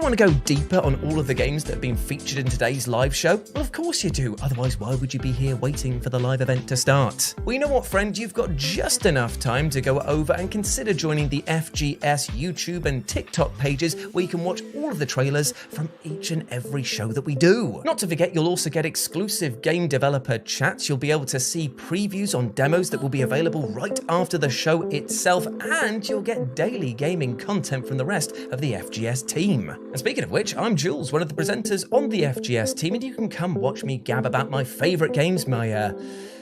want to go deeper on all of the games that have been featured in today's live show? Well, of course you do, otherwise why would you be here waiting for the live event to start? Well, you know what, friend, you've got just enough time to go over and consider joining the FGS YouTube and TikTok pages where you can watch all of the trailers from each and every show that we do. Not to forget, you'll also get exclusive game developer chats, you'll be able to see previews on demos that will be available right after the show itself, and you'll get daily gaming content from the rest of the FGS team. And speaking of which, I'm Jules, one of the presenters on the FGS team, and you can come watch me gab about my favourite games, my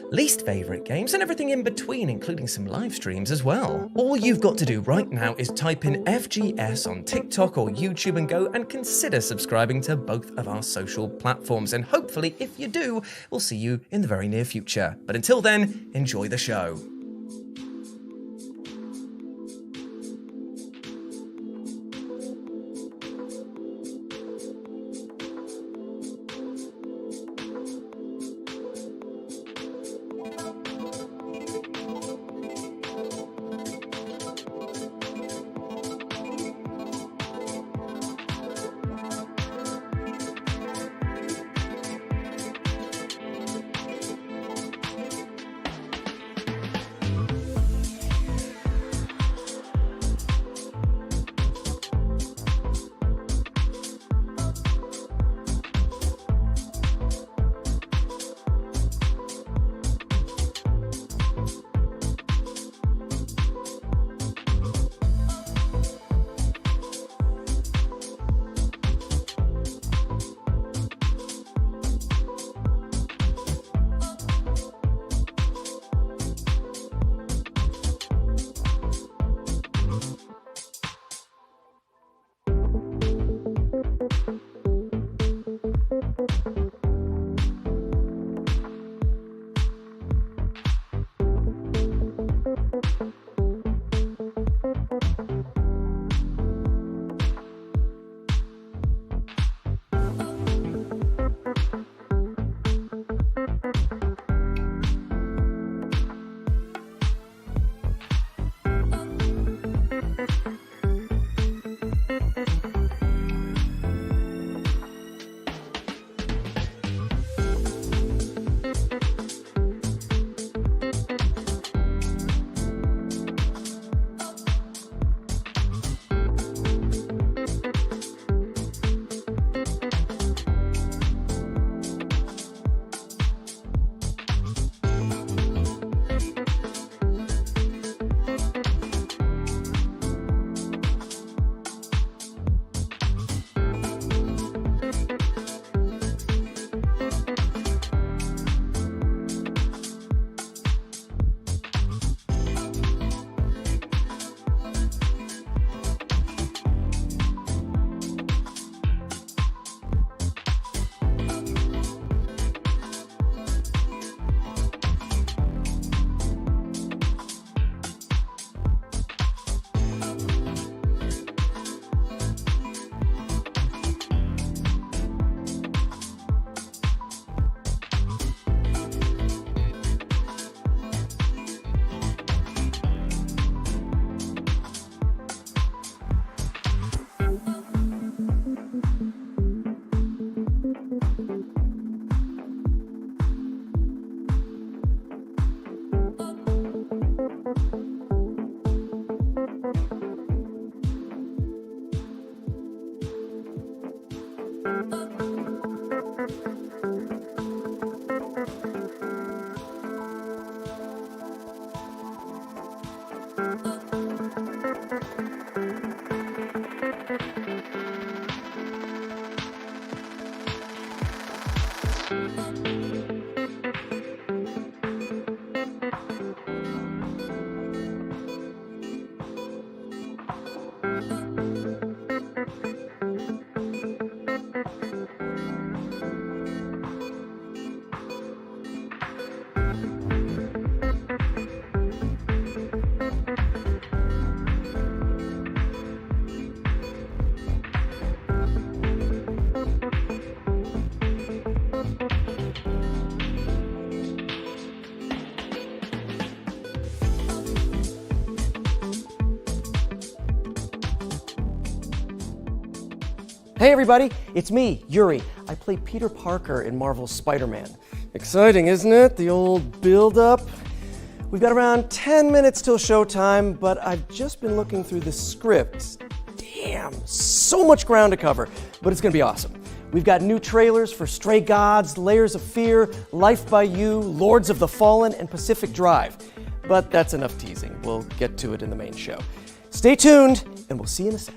least favourite games, and everything in between, including some live streams as well. All you've got to do right now is type in FGS on TikTok or YouTube and go and consider subscribing to both of our social platforms. And hopefully, if you do, we'll see you in the very near future. But until then, enjoy the show. Hey everybody, it's me, Yuri. I play Peter Parker in Marvel's Spider-Man. Exciting, isn't it? The old build-up. We've got around 10 minutes till showtime, but I've just been looking through the script. Damn, so much ground to cover, but it's gonna be awesome. We've got new trailers for Stray Gods, Layers of Fear, Life by You, Lords of the Fallen, and Pacific Drive. But that's enough teasing. We'll get to it in the main show. Stay tuned, and we'll see you in a sec.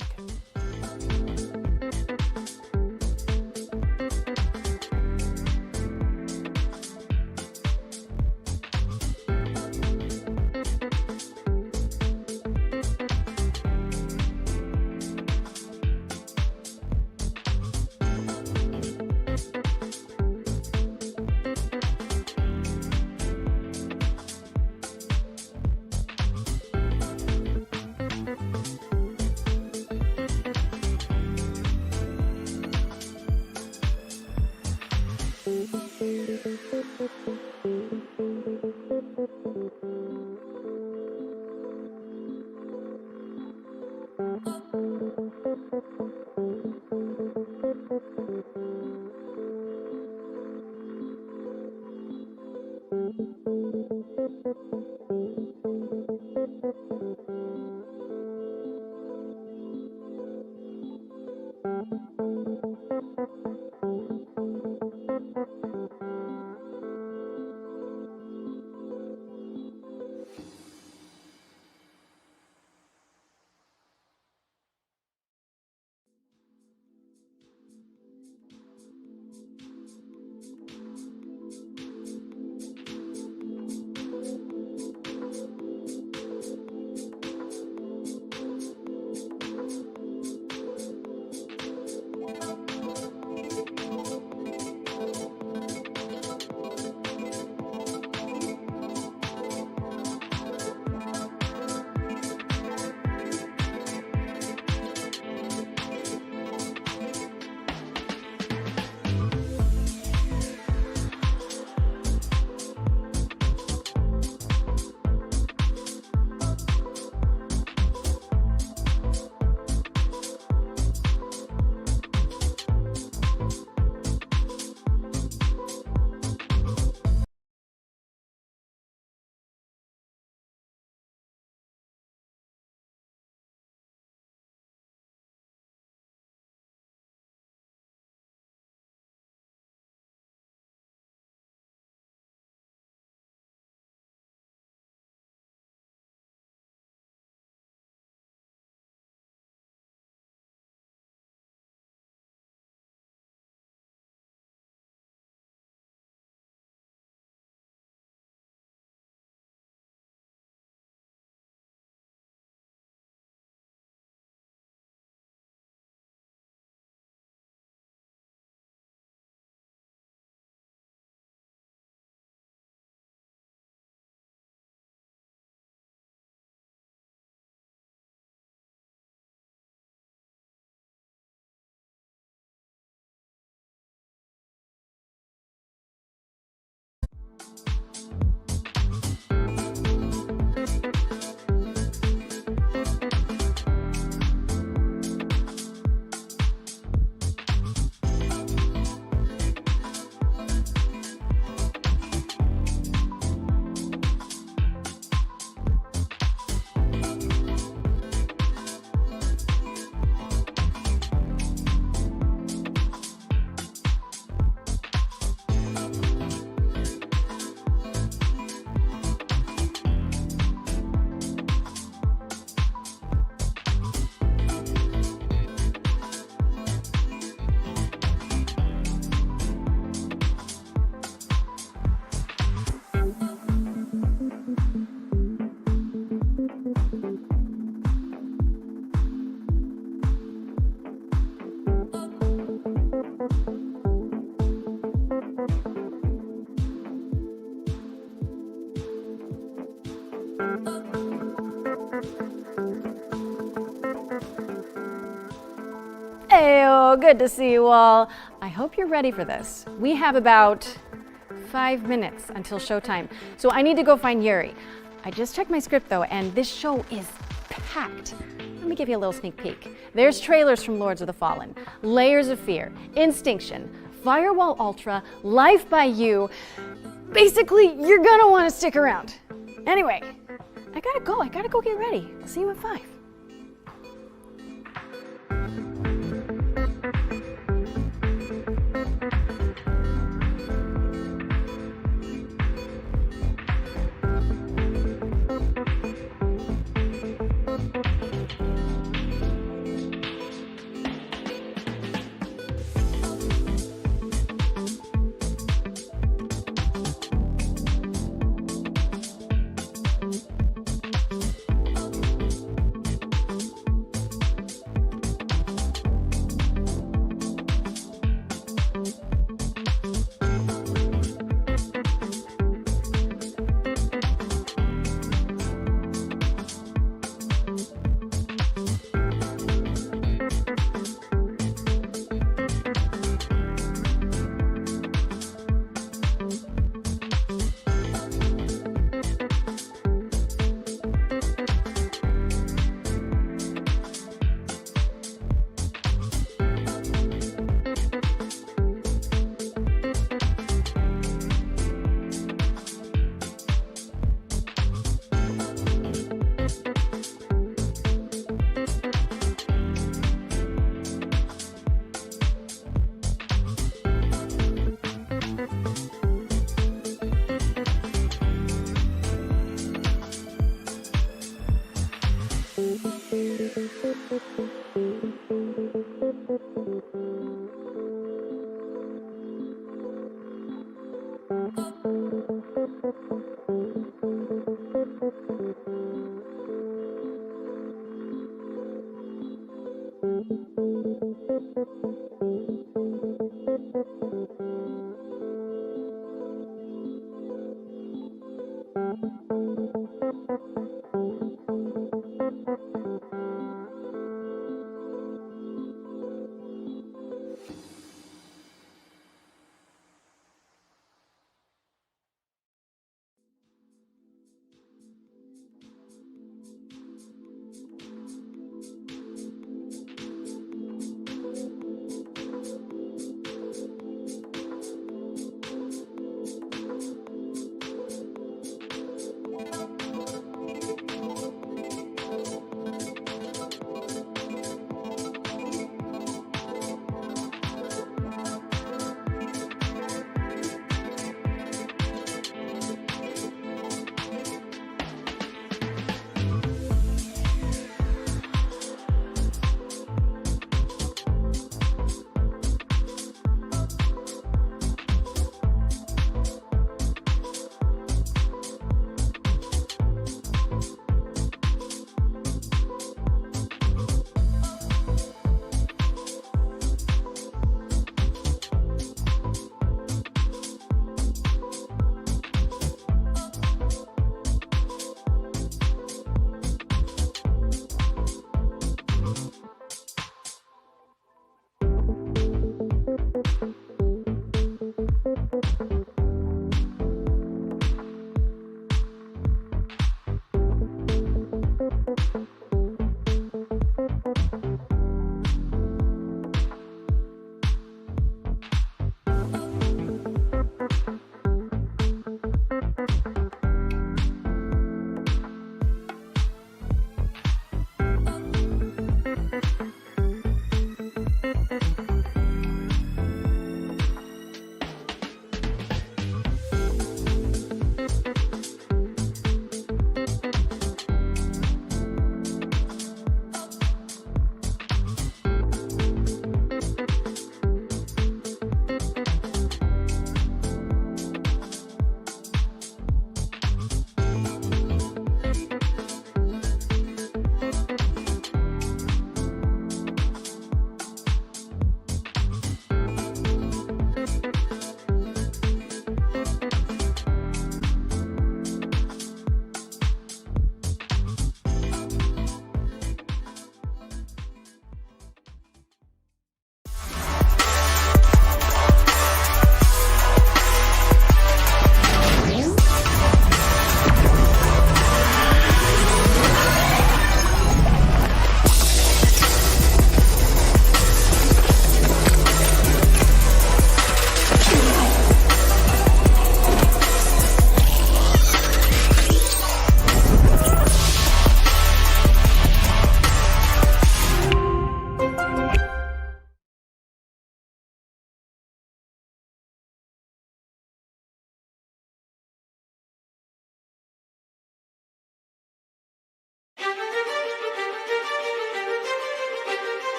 Heyo, good to see you all. I hope you're ready for this. We have about 5 minutes until showtime, so I need to go find Yuri. I just checked my script though, and this show is packed. Let me give you a little sneak peek. There's trailers from Lords of the Fallen, Layers of Fear, Instinction, Firewall Ultra, Life by You. Basically, you're gonna want to stick around. Anyway, I gotta go get ready. I'll see you at 5.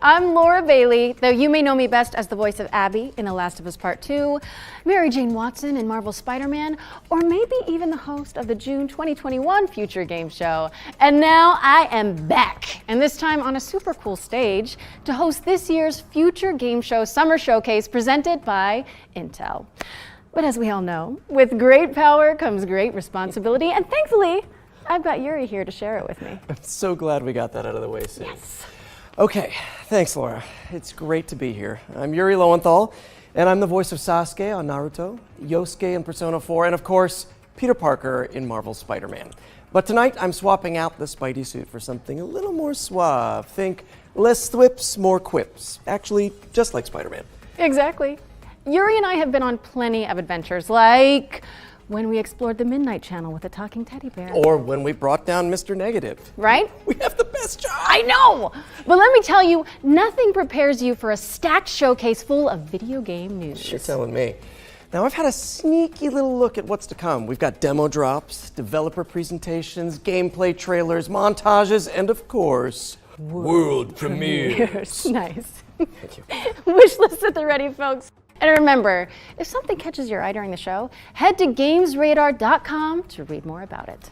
I'm Laura Bailey, though you may know me best as the voice of Abby in The Last of Us Part 2, Mary Jane Watson in Marvel's Spider-Man, or maybe even the host of the June 2021 Future Game Show. And now I am back, and this time on a super cool stage to host this year's Future Game Show Summer Showcase presented by Intel. But as we all know, with great power comes great responsibility, and thankfully, I've got Yuri here to share it with me. I'm so glad we got that out of the way soon. Yes. Okay, thanks, Laura. It's great to be here. I'm Yuri Lowenthal, and I'm the voice of Sasuke on Naruto, Yosuke in Persona 4, and of course, Peter Parker in Marvel's Spider-Man. But tonight, I'm swapping out the Spidey suit for something a little more suave. Think less thwips, more quips. Actually, just like Spider-Man. Exactly. Yuri and I have been on plenty of adventures, like when we explored the Midnight Channel with a talking teddy bear. Or when we brought down Mr. Negative. Right? We have the best job! I know! But let me tell you, nothing prepares you for a stacked showcase full of video game news. You're telling me. Now, I've had a sneaky little look at what's to come. We've got demo drops, developer presentations, gameplay trailers, montages, and of course, world premieres. Nice. Thank you. Wish list at the ready, folks. And remember, if something catches your eye during the show, head to gamesradar.com to read more about it.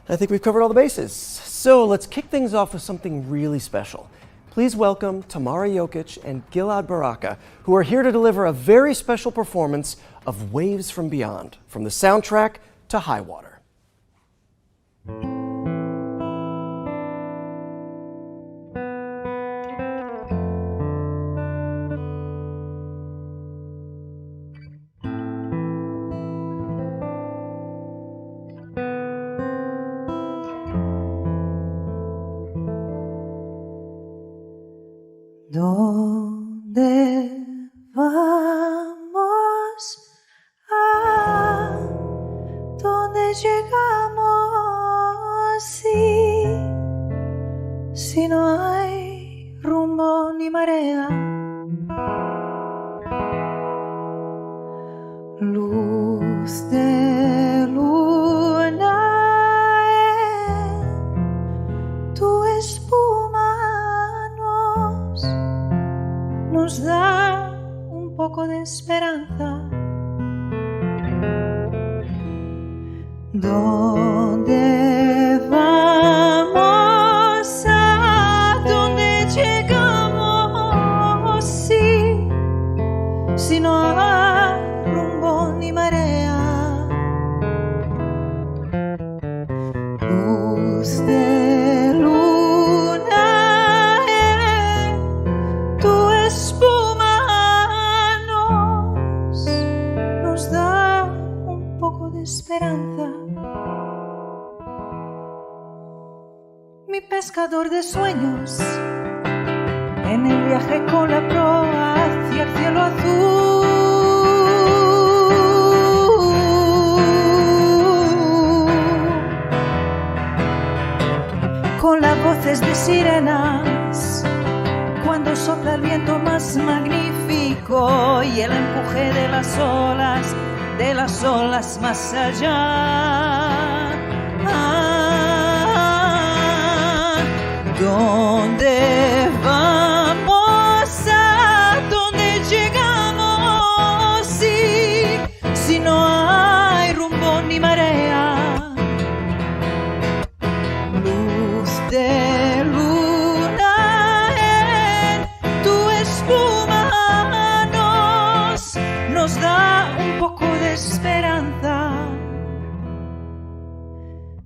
I think we've covered all the bases. So let's kick things off with something really special. Please welcome Tamara Jokic and Gilad Baraka, who are here to deliver a very special performance of Waves from Beyond, from the soundtrack to High Water. ¿Dónde vamos? ¿Dónde llegamos? Si no hay rumbo ni marea. Luz de luna en tu espuma nos da un poco de esperanza. ¿Dónde vamos? ¿A dónde llegamos? Si no hay rumbo ni marea. Luz de luna en tu espuma nos da un poco de esperanza. Mi pescador de sueños, en el viaje con la proa hacia el cielo azul. Con las voces de sirenas, cuando sopla el viento más magnífico y el empuje de las olas más allá. ¿Dónde vamos? ¿A dónde llegamos? Si no hay rumbo ni marea. Luz de luna en tu espuma nos da un poco de esperanza.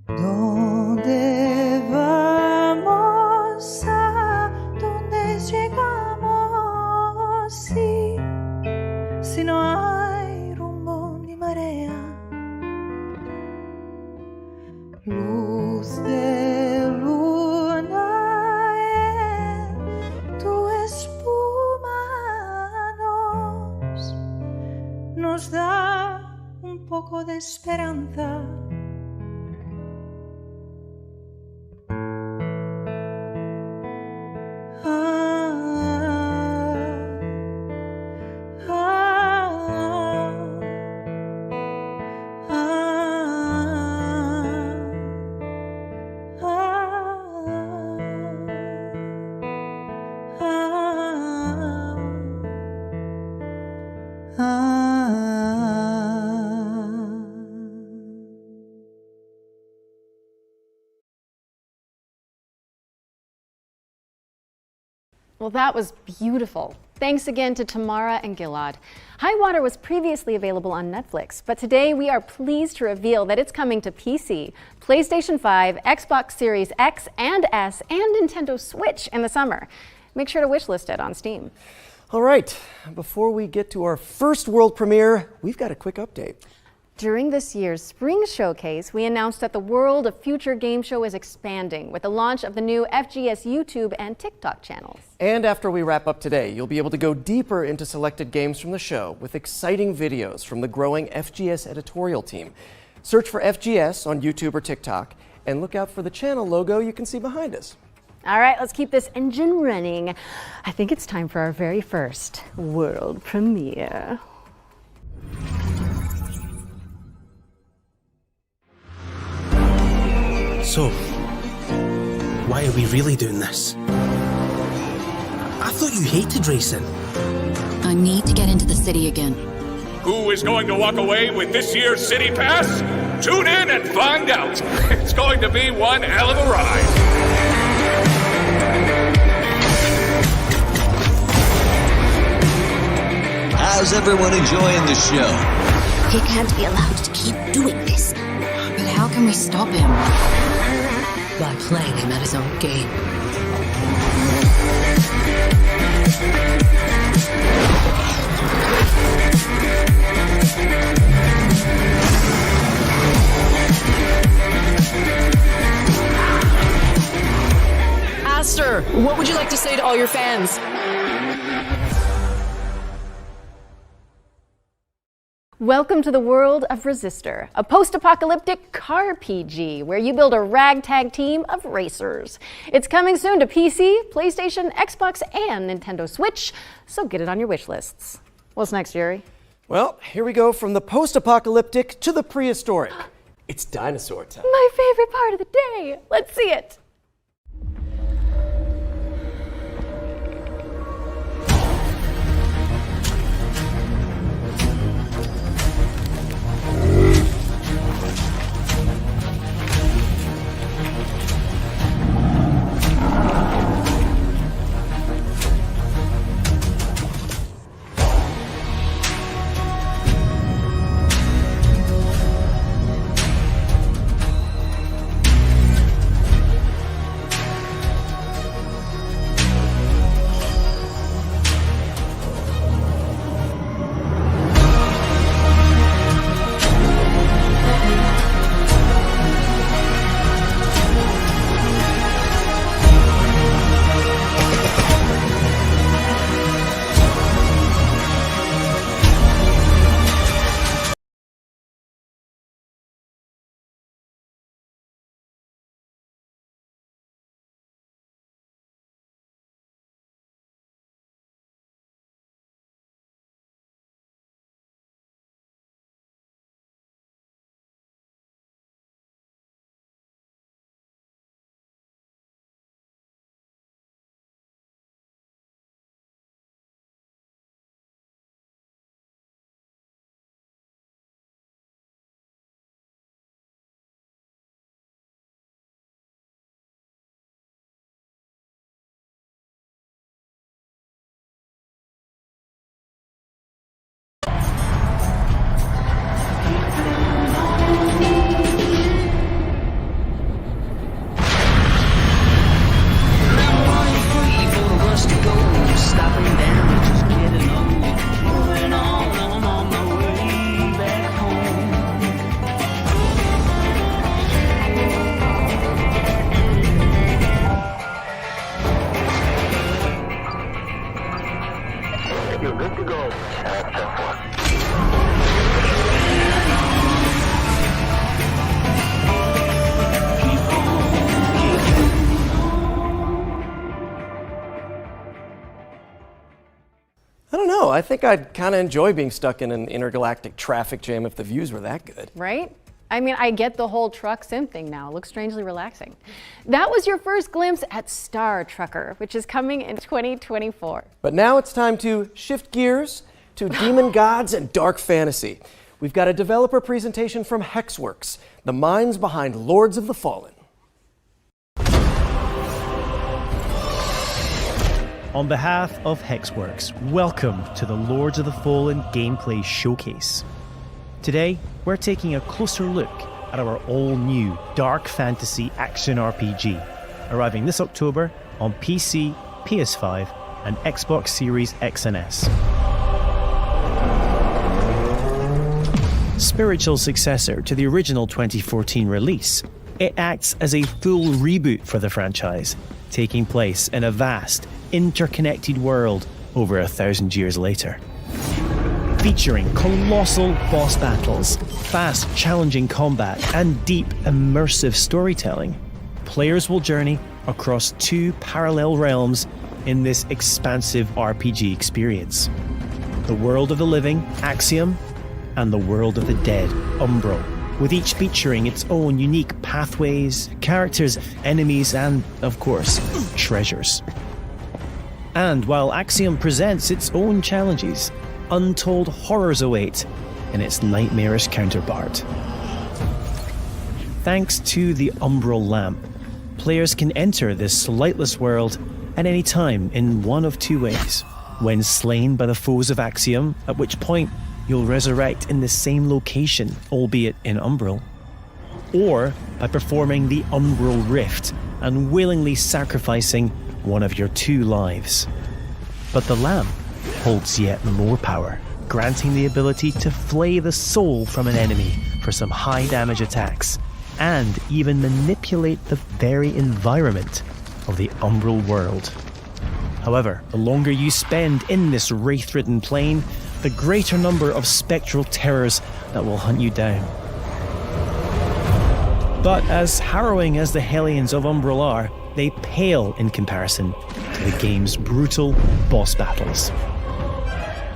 ¿Dónde vamos? ¿A dónde llegamos? Si no hay rumbo ni marea. Luz de luna en tu espuma esperanza. Well, that was beautiful. Thanks again to Tamara and Gilad. High Water was previously available on Netflix, but today we are pleased to reveal that it's coming to PC, PlayStation 5, Xbox Series X and S, and Nintendo Switch in the summer. Make sure to wishlist it on Steam. All right, before we get to our first world premiere, we've got a quick update. During this year's Spring Showcase, we announced that the World of Future Game Show is expanding with the launch of the new FGS YouTube and TikTok channels. And after we wrap up today, you'll be able to go deeper into selected games from the show with exciting videos from the growing FGS editorial team. Search for FGS on YouTube or TikTok and look out for the channel logo you can see behind us. All right, let's keep this engine running. I think it's time for our very first world premiere. So, why are we really doing this? I thought you hated racing. I need to get into the city again. Who is going to walk away with this year's City Pass? Tune in and find out. It's going to be one hell of a ride. How's everyone enjoying the show? He can't be allowed to keep doing this. But how can we stop him? By playing him at his own game. Aster, what would you like to say to all your fans? Welcome to the world of Resistor, a post-apocalyptic car PG where you build a ragtag team of racers. It's coming soon to PC, PlayStation, Xbox, and Nintendo Switch, so get it on your wish lists. What's next, Yuri? Well, here we go from the post-apocalyptic to the prehistoric. It's dinosaur time. My favorite part of the day. Let's see it. know. I think I'd kind of enjoy being stuck in an intergalactic traffic jam if the views were that good. Right? I mean, I get the whole truck sim thing now. It looks strangely relaxing. That was your first glimpse at Star Trucker, which is coming in 2024. But now it's time to shift gears to demon gods and dark fantasy. We've got a developer presentation from Hexworks, the minds behind Lords of the Fallen. On behalf of Hexworks, welcome to the Lords of the Fallen gameplay showcase. Today, we're taking a closer look at our all-new dark fantasy action RPG, arriving this October on PC, PS5, and Xbox Series X and S. Spiritual successor to the original 2014 release, it acts as a full reboot for the franchise, taking place in a vast, interconnected world over 1,000 years later. Featuring colossal boss battles, fast, challenging combat, and deep, immersive storytelling, players will journey across 2 parallel realms in this expansive RPG experience. The world of the living, Axiom, and the world of the dead, Umbral, with each featuring its own unique pathways, characters, enemies, and, of course, treasures. And while Axiom presents its own challenges, untold horrors await in its nightmarish counterpart. Thanks to the Umbral Lamp, players can enter this lightless world at any time in one of 2 ways. When slain by the foes of Axiom, at which point you'll resurrect in the same location, albeit in Umbral, or by performing the Umbral Rift and willingly sacrificing one of your 2 lives. But the lamp holds yet more power, granting the ability to flay the soul from an enemy for some high damage attacks, and even manipulate the very environment of the Umbral world. However, the longer you spend in this wraith-ridden plane, the greater number of spectral terrors that will hunt you down. But as harrowing as the Hellions of Umbral are, they pale in comparison to the game's brutal boss battles.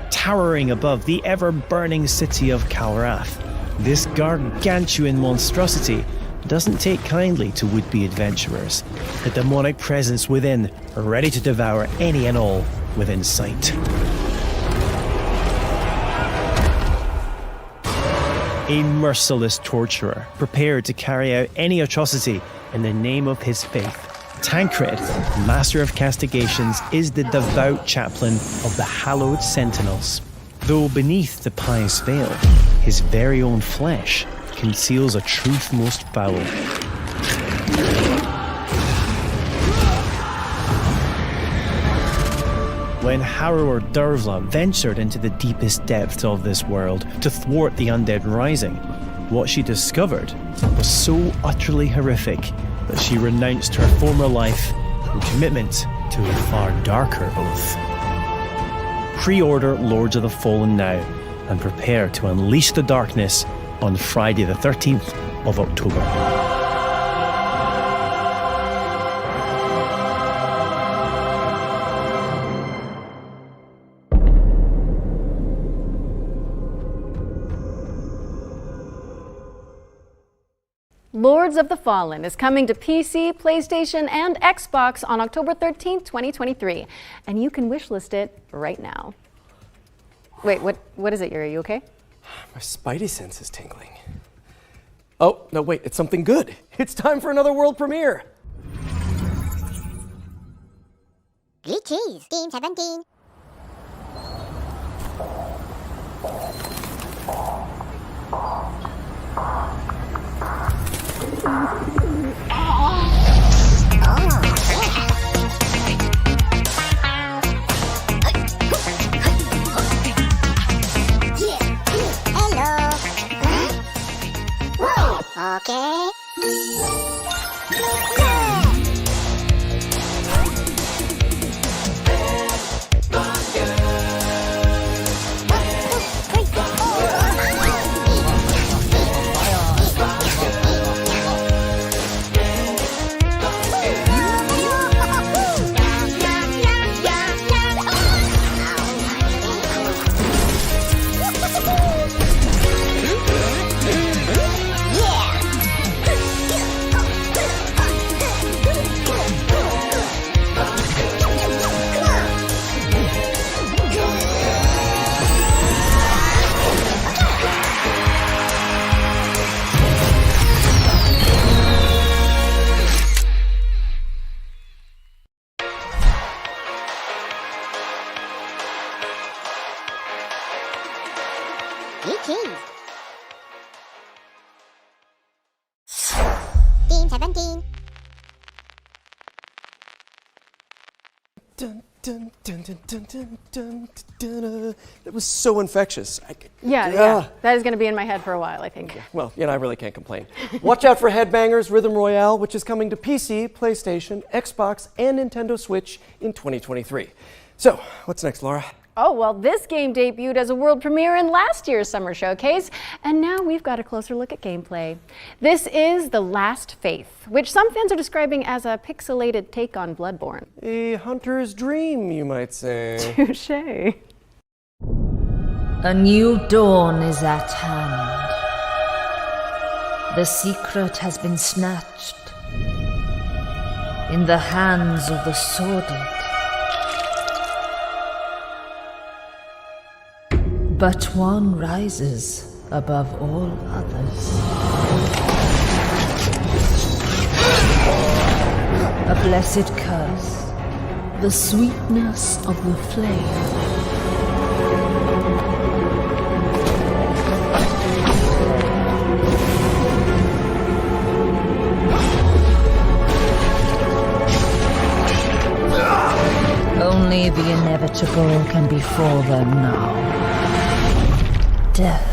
Towering above the ever-burning city of Kalrath, this gargantuan monstrosity doesn't take kindly to would-be adventurers, the demonic presence within ready to devour any and all within sight. A merciless torturer, prepared to carry out any atrocity in the name of his faith. Tancred, Master of Castigations, is the devout chaplain of the hallowed Sentinels. Though beneath the pious veil, his very own flesh conceals a truth most foul. When Harrower Dervla ventured into the deepest depths of this world to thwart the undead rising, what she discovered was so utterly horrific that she renounced her former life in commitment to a far darker oath. Pre-order Lords of the Fallen now and prepare to unleash the darkness on Friday the 13th of October. Lords of the Fallen is coming to PC, PlayStation, and Xbox on October 13th, 2023. And you can wishlist it right now. Wait, what is it, Yuri? Are you okay? My spidey sense is tingling. Oh, no, wait, it's something good. It's time for another world premiere. Good cheese, Team 17. Okay. 17. Dun, dun, dun, dun, dun, dun, dun, dun. That was so infectious. Yeah. That is going to be in my head for a while, I think. Well, I really can't complain. Watch out for Headbangers Rhythm Royale, which is coming to PC, PlayStation, Xbox, and Nintendo Switch in 2023. So, what's next, Laura? Oh, well, this game debuted as a world premiere in last year's summer showcase, and now we've got a closer look at gameplay. This is The Last Faith, which some fans are describing as a pixelated take on Bloodborne. A hunter's dream, you might say. Touché. A new dawn is at hand. The secret has been snatched in the hands of the sordid. But one rises above all others. A blessed curse, the sweetness of the flame. Only the inevitable can befall them now. Death.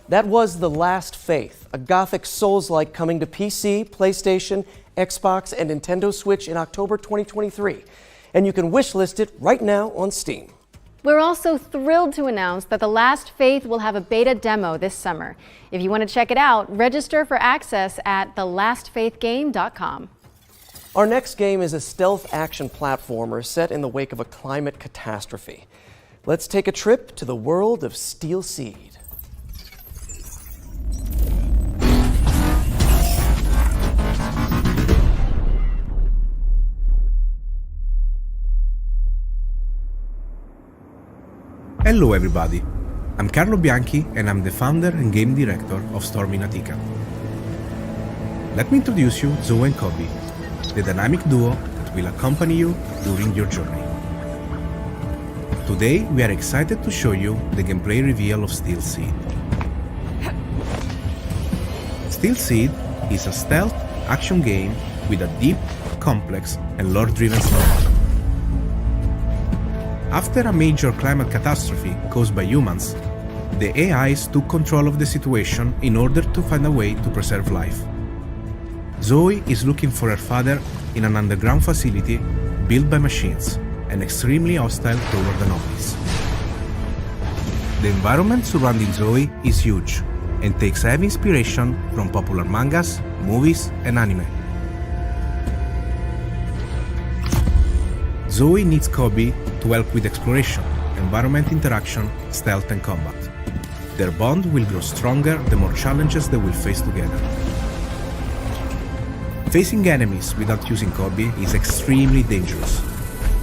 That was The Last Faith, a gothic Souls-like coming to PC, PlayStation, Xbox, and Nintendo Switch in October 2023. And you can wishlist it right now on Steam. We're also thrilled to announce that The Last Faith will have a beta demo this summer. If you want to check it out, register for access at thelastfaithgame.com. Our next game is a stealth action platformer set in the wake of a climate catastrophe. Let's take a trip to the world of Steel Seed. Hello everybody, I'm Carlo Bianchi and I'm the founder and game director of Storm in Attica. Let me introduce you Zoe and Kobe, the dynamic duo that will accompany you during your journey. Today we are excited to show you the gameplay reveal of Steel Seed. Steel Seed is a stealth action game with a deep, complex and lore-driven story. After a major climate catastrophe caused by humans, the AIs took control of the situation in order to find a way to preserve life. Zoe is looking for her father in an underground facility built by machines and extremely hostile toward anomalies. The environment surrounding Zoe is huge and takes heavy inspiration from popular mangas, movies, and anime. Zoe needs Kobe to help with exploration, environment interaction, stealth, and combat. Their bond will grow stronger the more challenges they will face together. Facing enemies without using Kobe is extremely dangerous.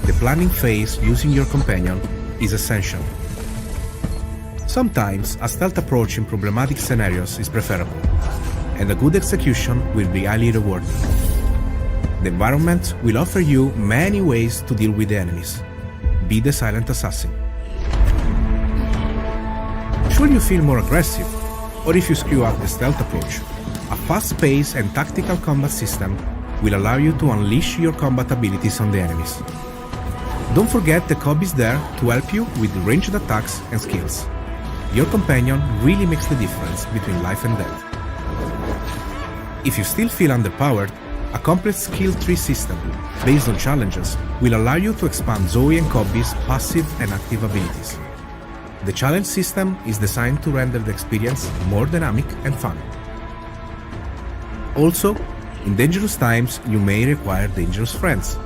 The planning phase using your companion is essential. Sometimes a stealth approach in problematic scenarios is preferable, and a good execution will be highly rewarding. The environment will offer you many ways to deal with the enemies. Be the silent assassin. Should you feel more aggressive, or if you screw up the stealth approach, a fast-paced and tactical combat system will allow you to unleash your combat abilities on the enemies. Don't forget that Kobe is there to help you with ranged attacks and skills. Your companion really makes the difference between life and death. If you still feel underpowered, a complex skill tree system based on challenges will allow you to expand Zoe and Kobe's passive and active abilities. The challenge system is designed to render the experience more dynamic and fun. Also, in dangerous times, you may require dangerous friends.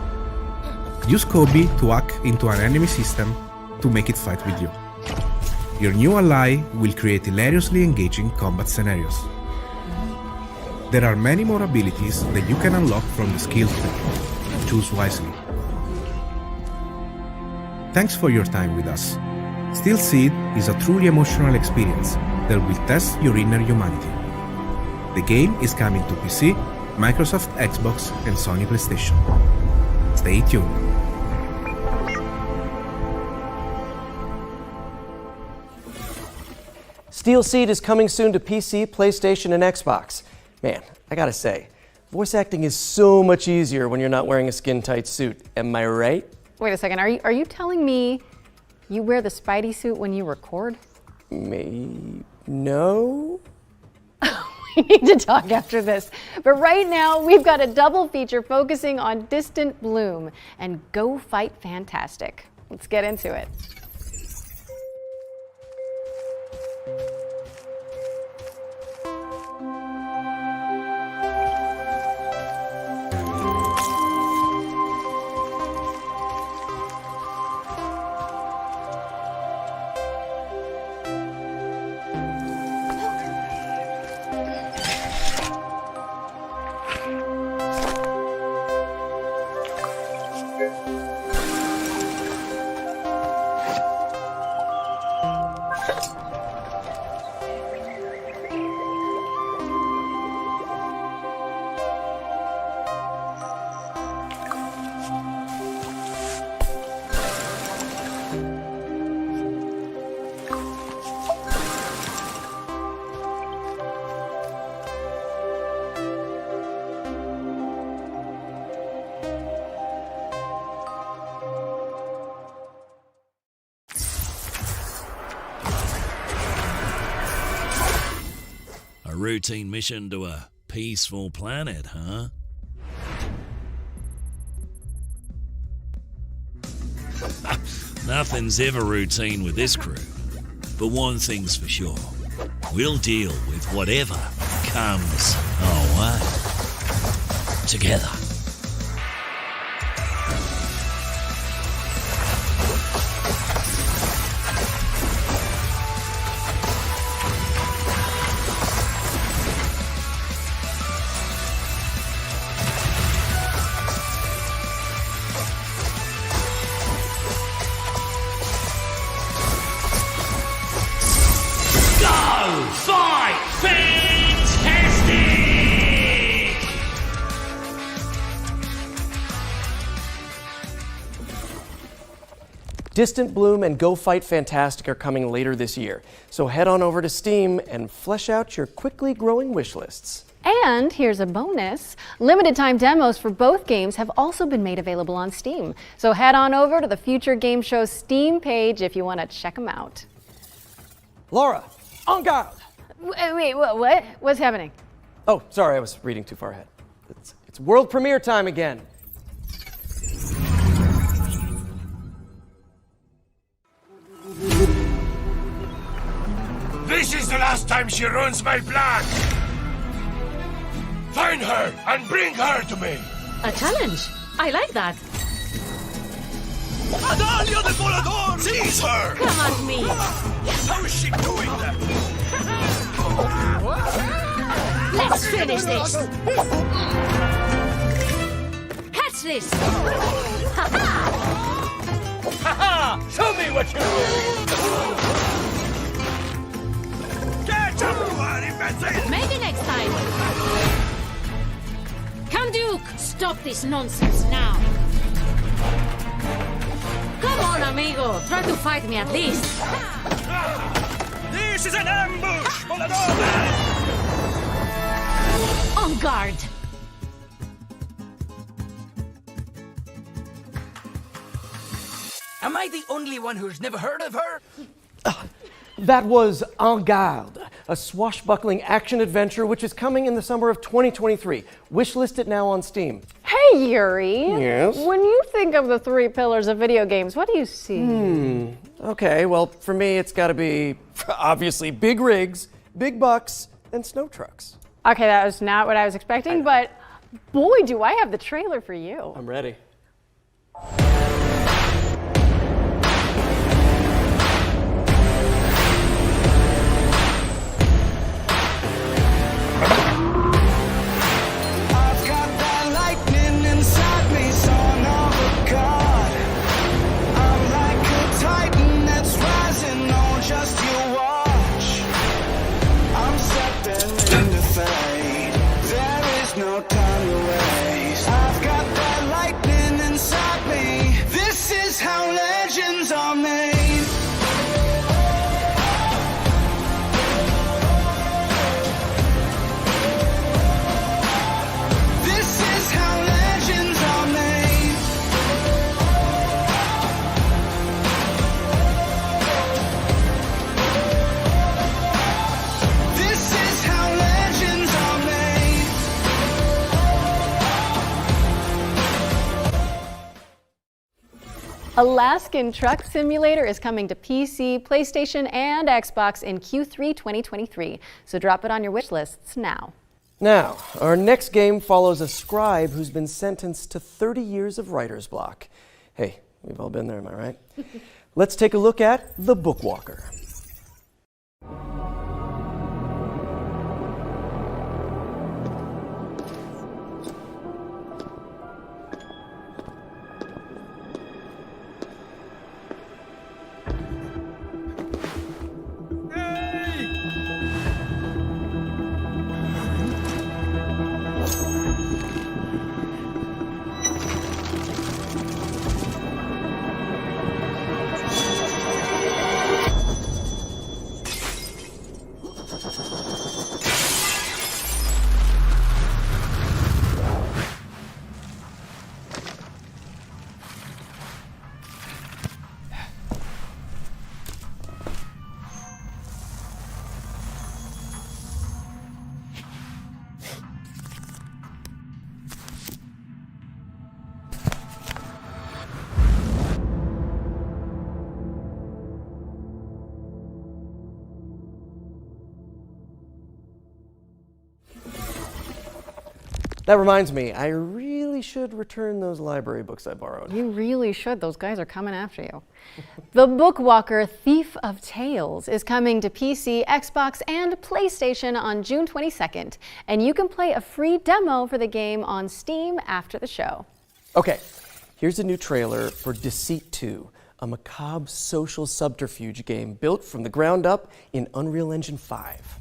Use Kobe to hack into an enemy system to make it fight with you. Your new ally will create hilariously engaging combat scenarios. There are many more abilities that you can unlock from the skills tree. Choose wisely. Thanks for your time with us. Steel Seed is a truly emotional experience that will test your inner humanity. The game is coming to PC, Microsoft Xbox, and Sony PlayStation. Stay tuned. Steel Seed is coming soon to PC, PlayStation, and Xbox. Man, I gotta say, voice acting is so much easier when you're not wearing a skin-tight suit. Am I right? Wait a second, are you telling me you wear the Spidey suit when you record? No? We need to talk after this. But right now, we've got a double feature focusing on Distant Bloom and Go Fight Fantastic. Let's get into it. Routine mission to a peaceful planet, huh? Nothing's ever routine with this crew. But one thing's for sure. We'll deal with whatever comes our way. Together. Distant Bloom and Go Fight Fantastic are coming later this year, so head on over to Steam and flesh out your quickly growing wish lists. And here's a bonus. Limited time demos for both games have also been made available on Steam. So head on over to the Future Game Show's Steam page if you want to check them out. Laura, en garde! Wait, what? What's happening? Oh, sorry, I was reading too far ahead. It's world premiere time again. This is the last time she ruins my plan! Find her and bring her to me! A challenge? I like that. Adalio de Volador! Seize her! Come at me! How is she doing that? Let's finish this! Catch this! Ha-ha! Show me what you do! Catch everyone, imbecile! Maybe next time! Duke, stop this nonsense now! Come on, amigo! Try to fight me at least! This is an ambush! Volador! On guard! Am I the only one who's never heard of her? That was En Garde, a swashbuckling action-adventure which is coming in the summer of 2023. Wishlist it now on Steam. Hey, Yuri! Yes? When you think of the three pillars of video games, what do you see? Okay, well, for me, it's gotta be, obviously, big rigs, big bucks, and snow trucks. Okay, that was not what I was expecting, but boy, do I have the trailer for you. I'm ready. Alaskan Truck Simulator is coming to PC, PlayStation, and Xbox in Q3 2023, so drop it on your wish lists now. Now, our next game follows a scribe who's been sentenced to 30 years of writer's block. Hey, we've all been there, am I right? Let's take a look at The Bookwalker. That reminds me, I really should return those library books I borrowed. You really should. Those guys are coming after you. The Bookwalker Thief of Tales is coming to PC, Xbox, and PlayStation on June 22nd, and you can play a free demo for the game on Steam after the show. Okay, here's a new trailer for Deceit 2, a macabre social subterfuge game built from the ground up in Unreal Engine 5.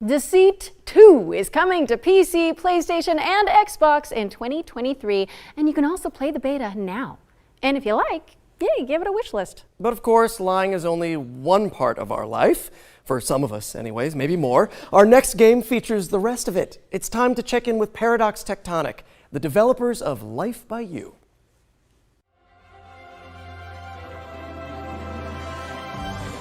Deceit 2 is coming to PC, PlayStation, and Xbox in 2023, and you can also play the beta now. And if you like, yeah, give it a wish list. But of course, lying is only one part of our life. For some of us anyways, maybe more. Our next game features the rest of it. It's time to check in with Paradox Tectonic, the developers of Life by You.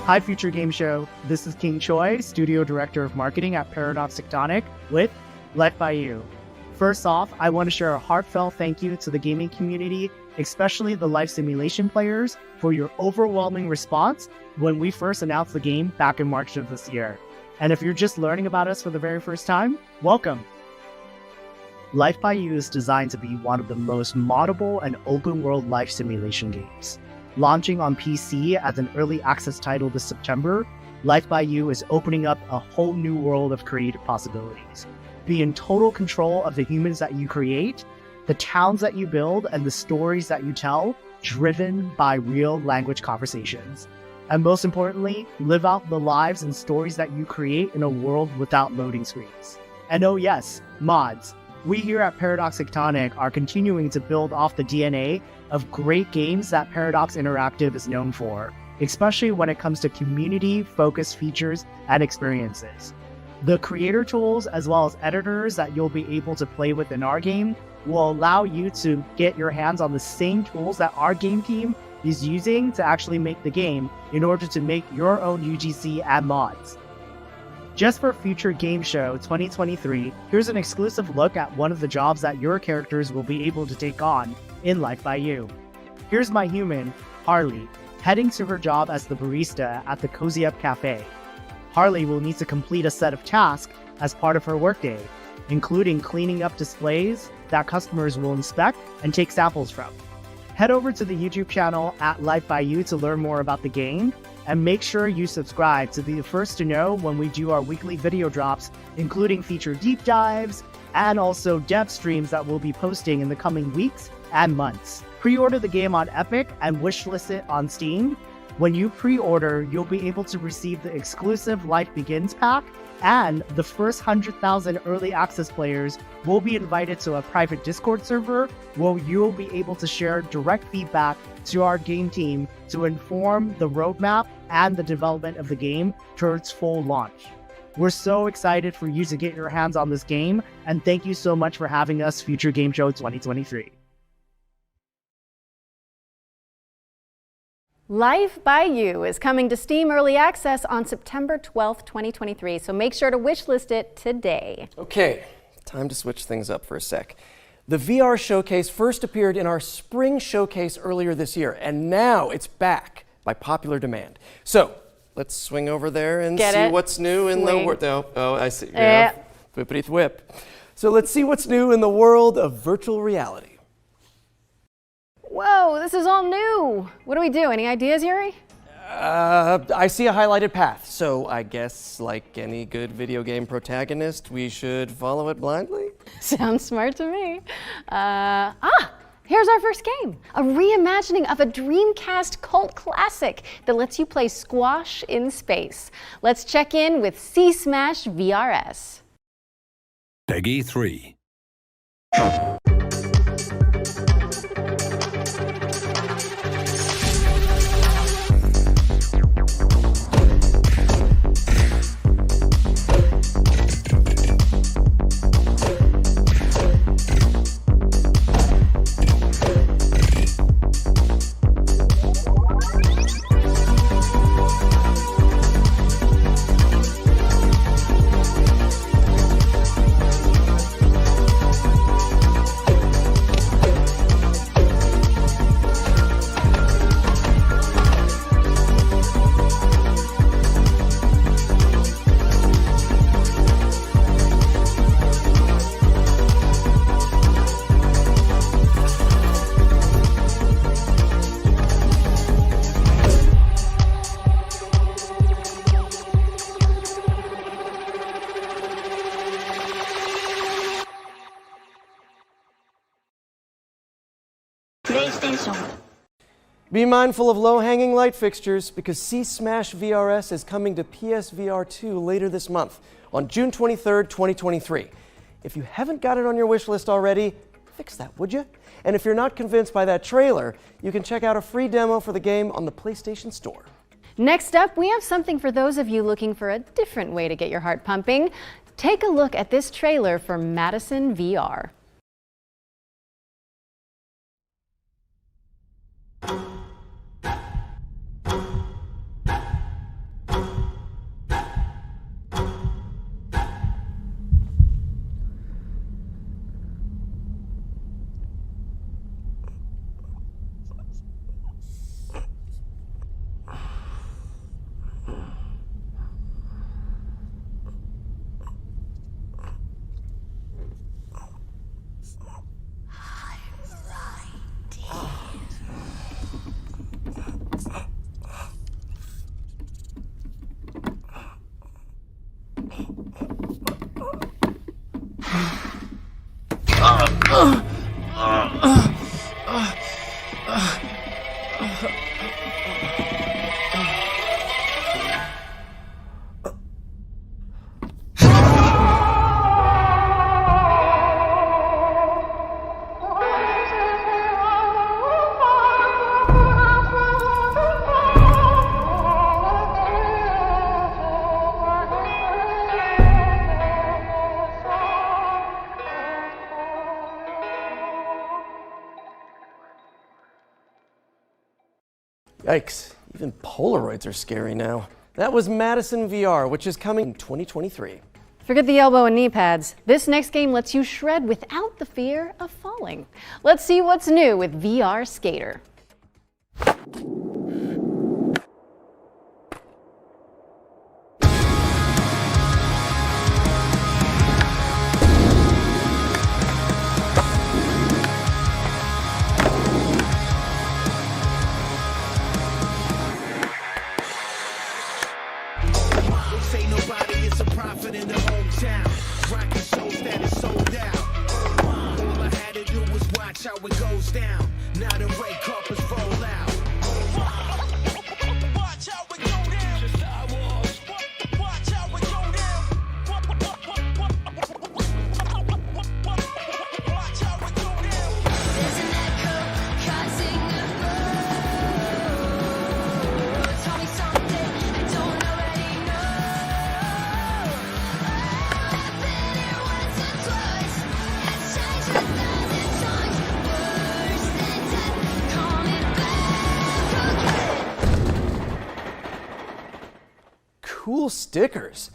Hi, Future Game Show. This is King Choi, Studio Director of Marketing at Paradox Tectonic with Life by You. First off, I want to share a heartfelt thank you to the gaming community, especially the life simulation players, for your overwhelming response when we first announced the game back in March of this year. And if you're just learning about us for the very first time, welcome. Life by You is designed to be one of the most moddable and open-world life simulation games. Launching on PC as an early access title this September, Life by You is opening up a whole new world of creative possibilities. Be in total control of the humans that you create, the towns that you build, and the stories that you tell, driven by real language conversations. And most importantly, live out the lives and stories that you create in a world without loading screens. And oh yes, mods. We here at Paradox Tectonic are continuing to build off the DNA of great games that Paradox Interactive is known for, especially when it comes to community-focused features and experiences. The creator tools as well as editors that you'll be able to play with in our game will allow you to get your hands on the same tools that our game team is using to actually make the game in order to make your own UGC and mods. Just for Future Game Show 2023, here's an exclusive look at one of the jobs that your characters will be able to take on in Life by You. Here's my human, Harley, heading to her job as the barista at the Cozy Up Cafe. Harley will need to complete a set of tasks as part of her workday, including cleaning up displays that customers will inspect and take samples from. Head over to the YouTube channel at Life by You to learn more about the game, and make sure you subscribe to be the first to know when we do our weekly video drops, including feature deep dives, and also dev streams that we'll be posting in the coming weeks and months. Pre-order the game on Epic and wishlist it on Steam. When you pre-order, you'll be able to receive the exclusive Life Begins pack, and the first 100,000 early access players will be invited to a private Discord server where you'll be able to share direct feedback to our game team to inform the roadmap and the development of the game towards full launch. We're so excited for you to get your hands on this game, and thank you so much for having us, Future Game Show 2023. Life by You is coming to Steam Early Access on September 12th, 2023, so make sure to wishlist it today. Okay, time to switch things up for a sec. The VR showcase first appeared in our spring showcase earlier this year, and now it's back by popular demand. So, let's swing over there and see what's new in the world. Oh, I see. Yeah. Whippity whip. So let's see what's new in the world of virtual reality. Whoa, this is all new. What do we do? Any ideas, Yuri? I see a highlighted path, so I guess, like any good video game protagonist, we should follow it blindly? Sounds smart to me. Here's our first game. A reimagining of a Dreamcast cult classic that lets you play squash in space. Let's check in with C-Smash VRS. Peggy 3. Be mindful of low-hanging light fixtures because C-Smash VRS is coming to PSVR 2 later this month on June 23rd, 2023. If you haven't got it on your wish list already, fix that, would you? And if you're not convinced by that trailer, you can check out a free demo for the game on the PlayStation Store. Next up, we have something for those of you looking for a different way to get your heart pumping. Take a look at this trailer for Madison VR. Yikes, even Polaroids are scary now. That was Madison VR, which is coming in 2023. Forget the elbow and knee pads. This next game lets you shred without the fear of falling. Let's see what's new with VR Skater. one in the hometown. Rocking shows that is sold out. All I had to do was watch how it goes down. Now the red carpets roll out. Watch how it go down. Star Wars. Watch how it go down. Watch how it go down. There's an echo causing a roar. Tell me something I don't already know. I've been here once or twice. It's changed 1,000 times. Worse than death, coming back. Cool stickers.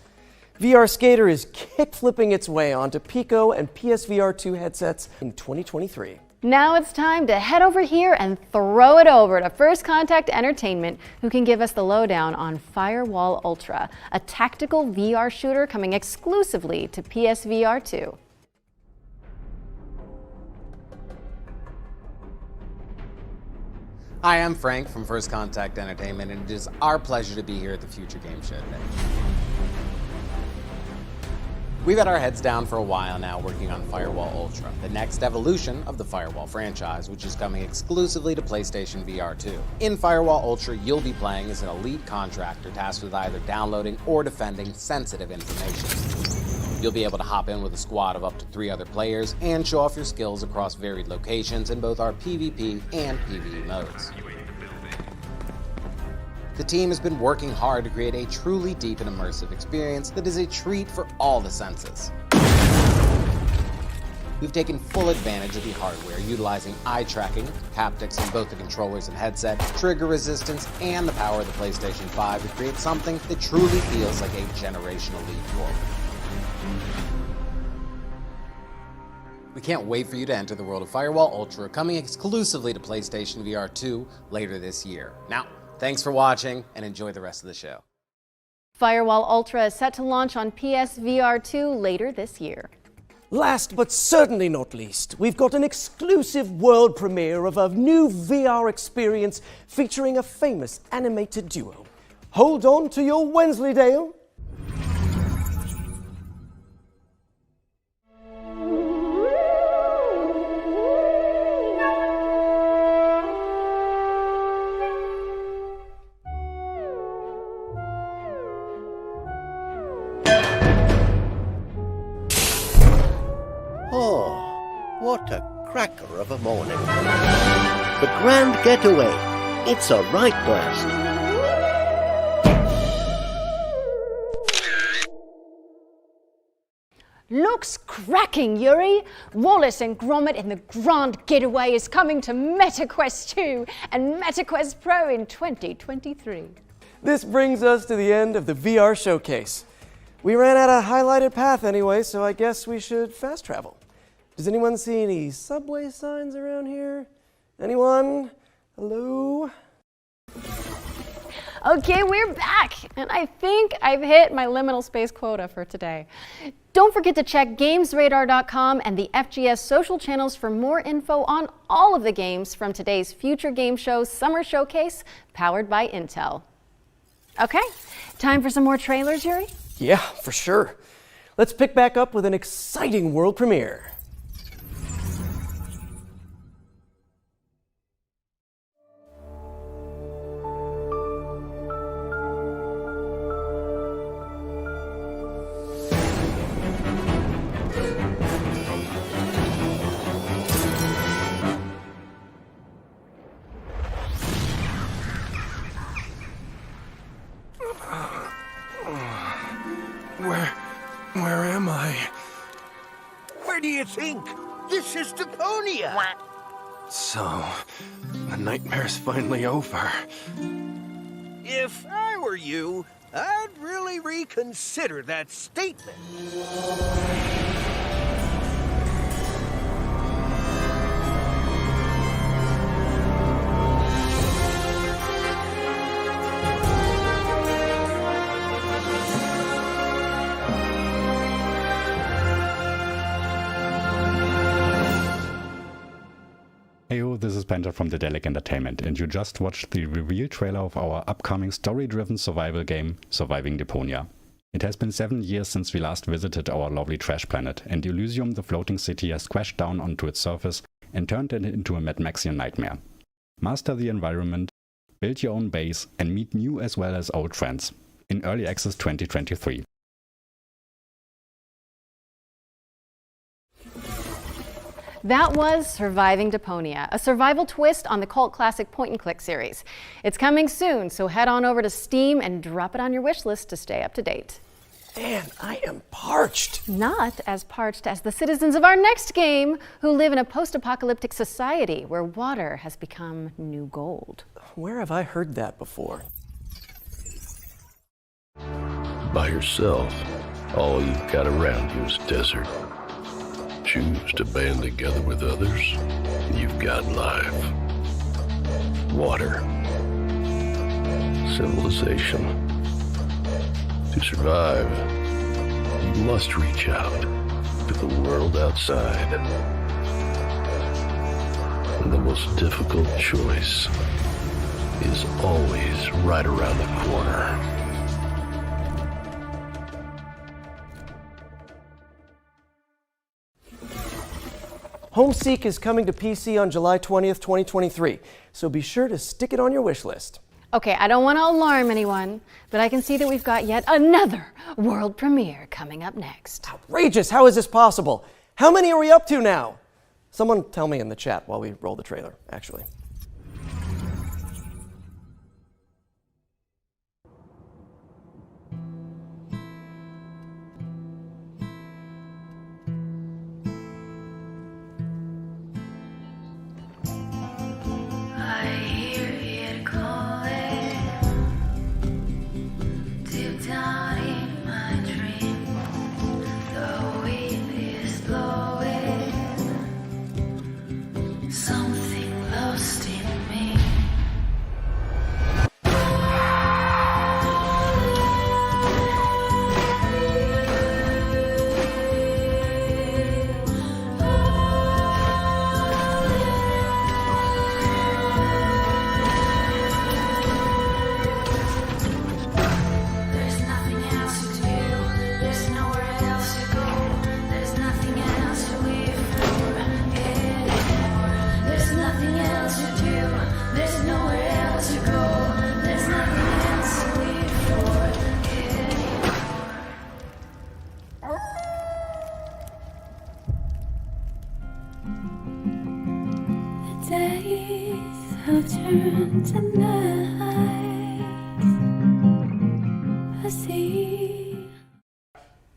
VR Skater is kick-flipping its way onto Pico and PSVR 2 headsets in 2023. Now it's time to head over here and throw it over to First Contact Entertainment, who can give us the lowdown on Firewall Ultra, a tactical VR shooter coming exclusively to PSVR 2. Hi, I'm Frank from First Contact Entertainment, and it is our pleasure to be here at the Future Game Show today. We've had our heads down for a while now working on Firewall Ultra, the next evolution of the Firewall franchise, which is coming exclusively to PlayStation VR 2. In Firewall Ultra, you'll be playing as an elite contractor tasked with either downloading or defending sensitive information. You'll be able to hop in with a squad of up to 3 other players and show off your skills across varied locations in both our PvP and PvE modes. The team has been working hard to create a truly deep and immersive experience that is a treat for all the senses. We've taken full advantage of the hardware, utilizing eye tracking, haptics on both the controllers and headset, trigger resistance, and the power of the PlayStation 5 to create something that truly feels like a generational leap forward. We can't wait for you to enter the world of Firewall Ultra, coming exclusively to PlayStation VR 2 later this year. Now, thanks for watching, and enjoy the rest of the show. Firewall Ultra is set to launch on PSVR 2 later this year. Last but certainly not least, we've got an exclusive world premiere of a new VR experience featuring a famous animated duo. Hold on to your Wensleydale. What a cracker of a morning. The grand getaway. It's a right blast. Looks cracking, Yuri! Wallace and Gromit in the Grand Getaway is coming to MetaQuest 2 and MetaQuest Pro in 2023. This brings us to the end of the VR showcase. We ran out of highlighted path anyway, so I guess we should fast travel. Does anyone see any subway signs around here? Anyone? Hello? Okay, we're back, and I think I've hit my liminal space quota for today. Don't forget to check GamesRadar.com and the FGS social channels for more info on all of the games from today's Future Game Show Summer Showcase, powered by Intel. Okay, time for some more trailers, Yuri? Yeah, for sure. Let's pick back up with an exciting world premiere. Where am I? Where do you think? This is Deponia! So, the nightmare's finally over. If I were you, I'd really reconsider that statement. Heyo, this is Penta from Dedelic Entertainment, and you just watched the reveal trailer of our upcoming story-driven survival game, Surviving Deponia. It has been 7 years since we last visited our lovely trash planet, and Elysium, the floating city, has crashed down onto its surface and turned it into a Mad Maxian nightmare. Master the environment, build your own base, and meet new as well as old friends. In Early Access 2023. That was Surviving Deponia, a survival twist on the cult classic point-and-click series. It's coming soon, so head on over to Steam and drop it on your wish list to stay up to date. Man, I am parched. Not as parched as the citizens of our next game, who live in a post-apocalyptic society where water has become new gold. Where have I heard that before? By yourself, all you've got around you is desert. Choose to band together with others, you've got life. Water. Civilization. To survive, you must reach out to the world outside. And the most difficult choice is always right around the corner. Homeseek is coming to PC on July 20th, 2023, so be sure to stick it on your wish list. Okay, I don't want to alarm anyone, but I can see that we've got yet another world premiere coming up next. Outrageous! How is this possible? How many are we up to now? Someone tell me in the chat while we roll the trailer, actually.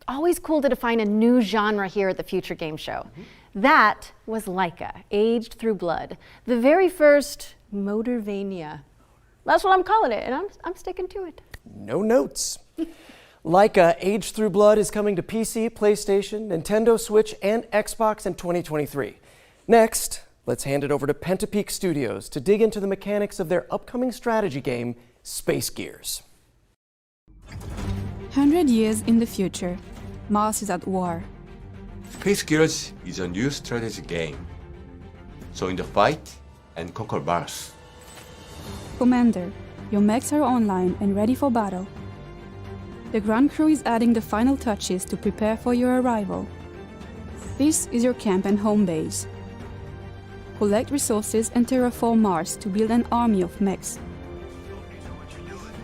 Always cool to define a new genre here at the Future Game Show. That was Leica, Aged Through Blood, the very first Motorvania. That's what I'm calling it, and I'm sticking to it. No notes. Leica, Aged Through Blood is coming to PC, PlayStation, Nintendo Switch, and Xbox in 2023. Next, let's hand it over to Pentapeak Studios to dig into the mechanics of their upcoming strategy game, Space Gears. 100 years in the future, Mars is at war. Space Gears is a new strategy game. So in the fight and conquer Mars. Commander, your mechs are online and ready for battle. The ground crew is adding the final touches to prepare for your arrival. This is your camp and home base. Collect resources and terraform Mars to build an army of mechs.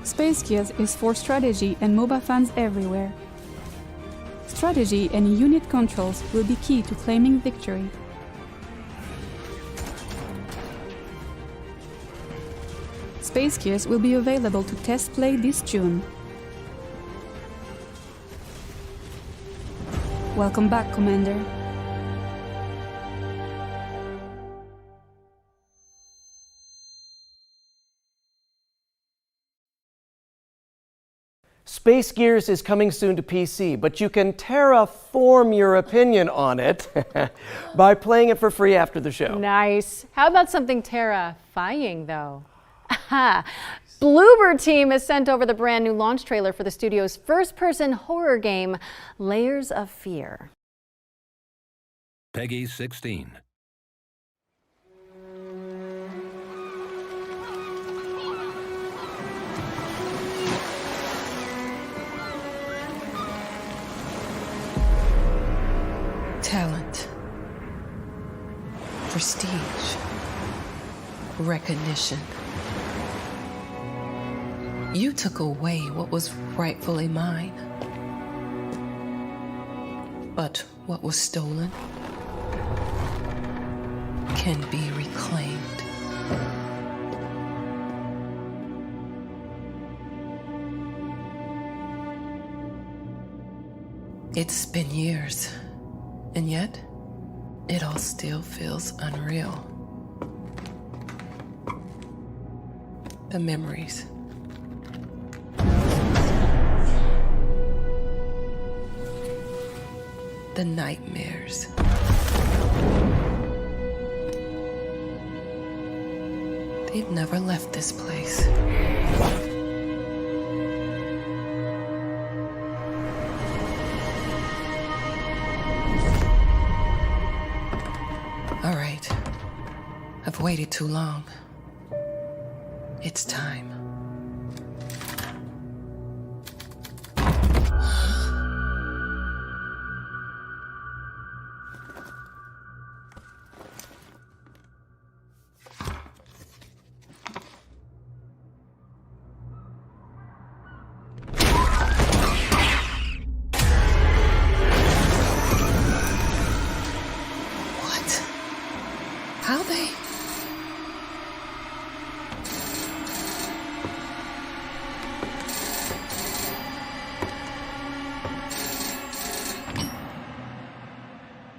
Space Gears is for strategy and MOBA fans everywhere. Strategy and unit controls will be key to claiming victory. Space Gears will be available to test play this June. Welcome back, Commander. Space Gears is coming soon to PC, but you can terraform your opinion on it by playing it for free after the show. Nice. How about something terrifying, though? Aha! Bloober Team has sent over the brand new launch trailer for the studio's first-person horror game, Layers of Fear. Peggy 16. Talent. Prestige. Recognition. You took away what was rightfully mine. But what was stolen can be reclaimed. It's been years, and yet it all still feels unreal. The memories. The nightmares. They've never left this place. All right. I've waited too long. It's time. How they...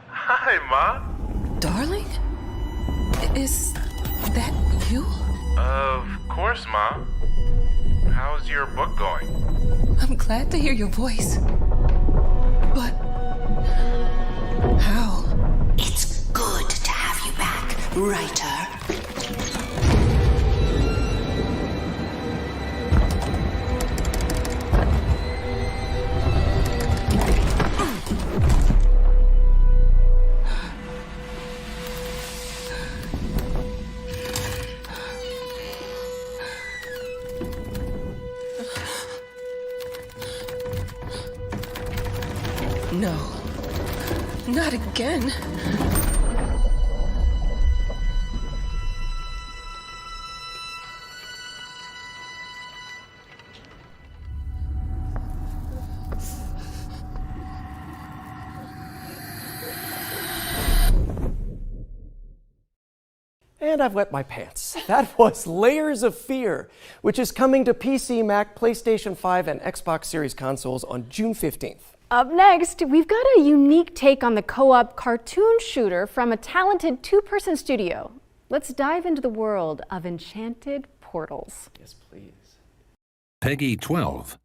Hi, Ma. Darling? Is that you? Of course, Ma. How's your book going? I'm glad to hear your voice. But... how? It's good to have you back, writer. No. Not again. And I've wet my pants. That was Layers of Fear, which is coming to PC, Mac, PlayStation 5, and Xbox Series consoles on June 15th. Up next, we've got a unique take on the co-op cartoon shooter from a talented two-person studio. Let's dive into the world of Enchanted Portals. Yes, please. Peggy 12.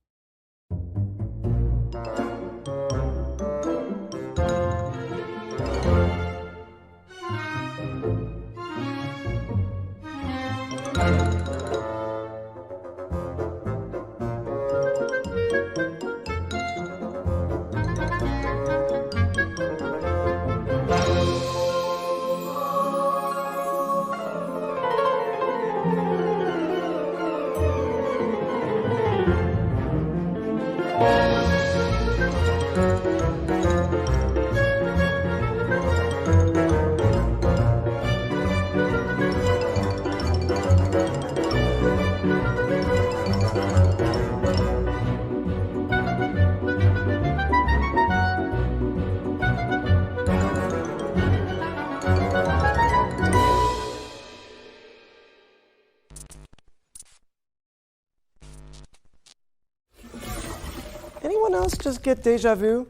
Anyone else just get deja vu?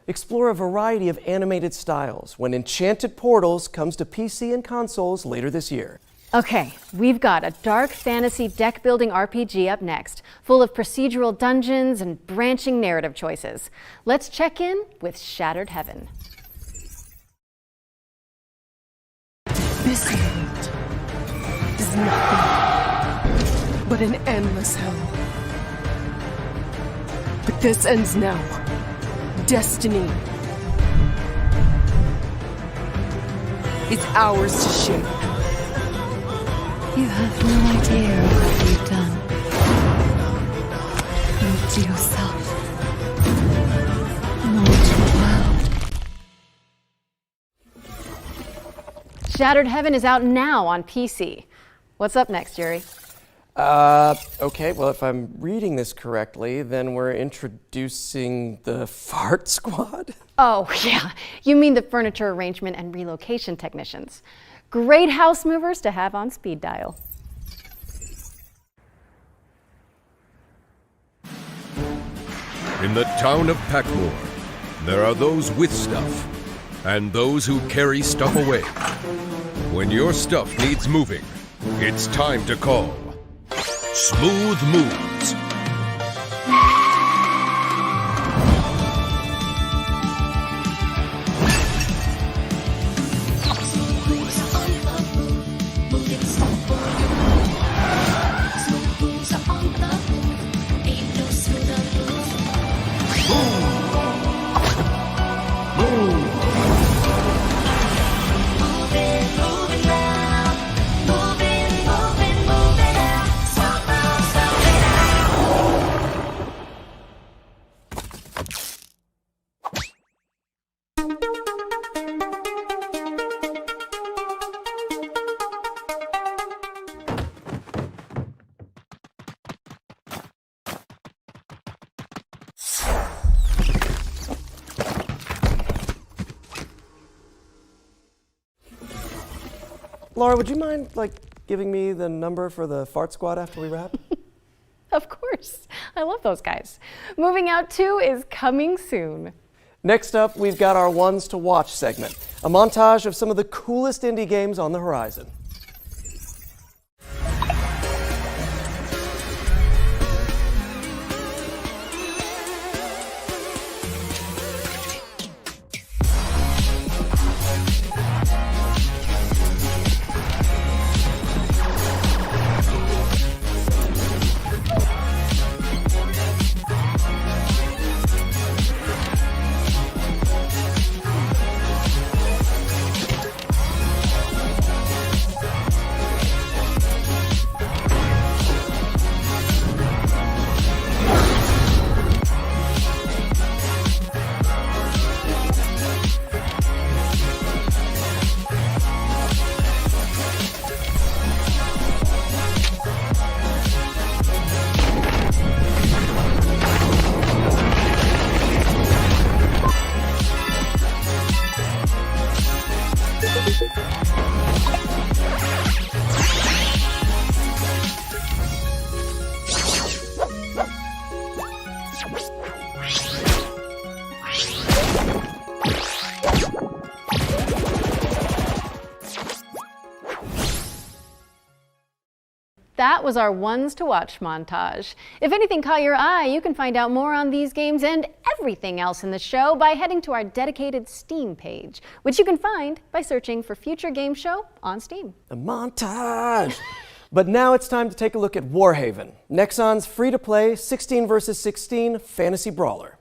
Explore a variety of animated styles when Enchanted Portals comes to PC and consoles later this year. Okay, we've got a dark fantasy deck-building RPG up next, full of procedural dungeons and branching narrative choices. Let's check in with Shattered Heaven. This world is nothing but an endless hell. But this ends now. Destiny is ours to shape. You have no idea of what you've done. Not to yourself. Not to the world. Shattered Heaven is out now on PC. What's up next, Yuri? Okay, well, if I'm reading this correctly, then we're introducing the Fart Squad? Oh, yeah. You mean the furniture arrangement and relocation technicians. Great house movers to have on speed dial. In the town of Packmore, there are those with stuff and those who carry stuff away. When your stuff needs moving, it's time to call Smooth Moves. Laura, would you mind, giving me the number for the Fart Squad after we wrap? Of course. I love those guys. Moving Out 2 is coming soon. Next up, we've got our Ones to Watch segment, a montage of some of the coolest indie games on the horizon. That was our Ones to Watch montage. If anything caught your eye, you can find out more on these games and everything else in the show by heading to our dedicated Steam page, which you can find by searching for Future Game Show on Steam. A montage! But now it's time to take a look at Warhaven, Nexon's free-to-play 16 vs. 16 fantasy brawler.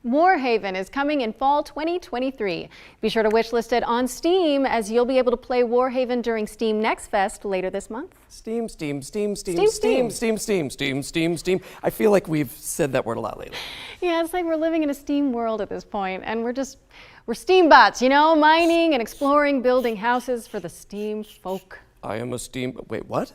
Warhaven is coming in fall 2023. Be sure to wishlist it on Steam, as you'll be able to play Warhaven during Steam Next Fest later this month. Steam. I feel like we've said that word a lot lately. Yeah, it's like we're living in a Steam world at this point, and we're Steam bots, you know, mining and exploring, building houses for the Steam folk. I am a Steam, wait, what?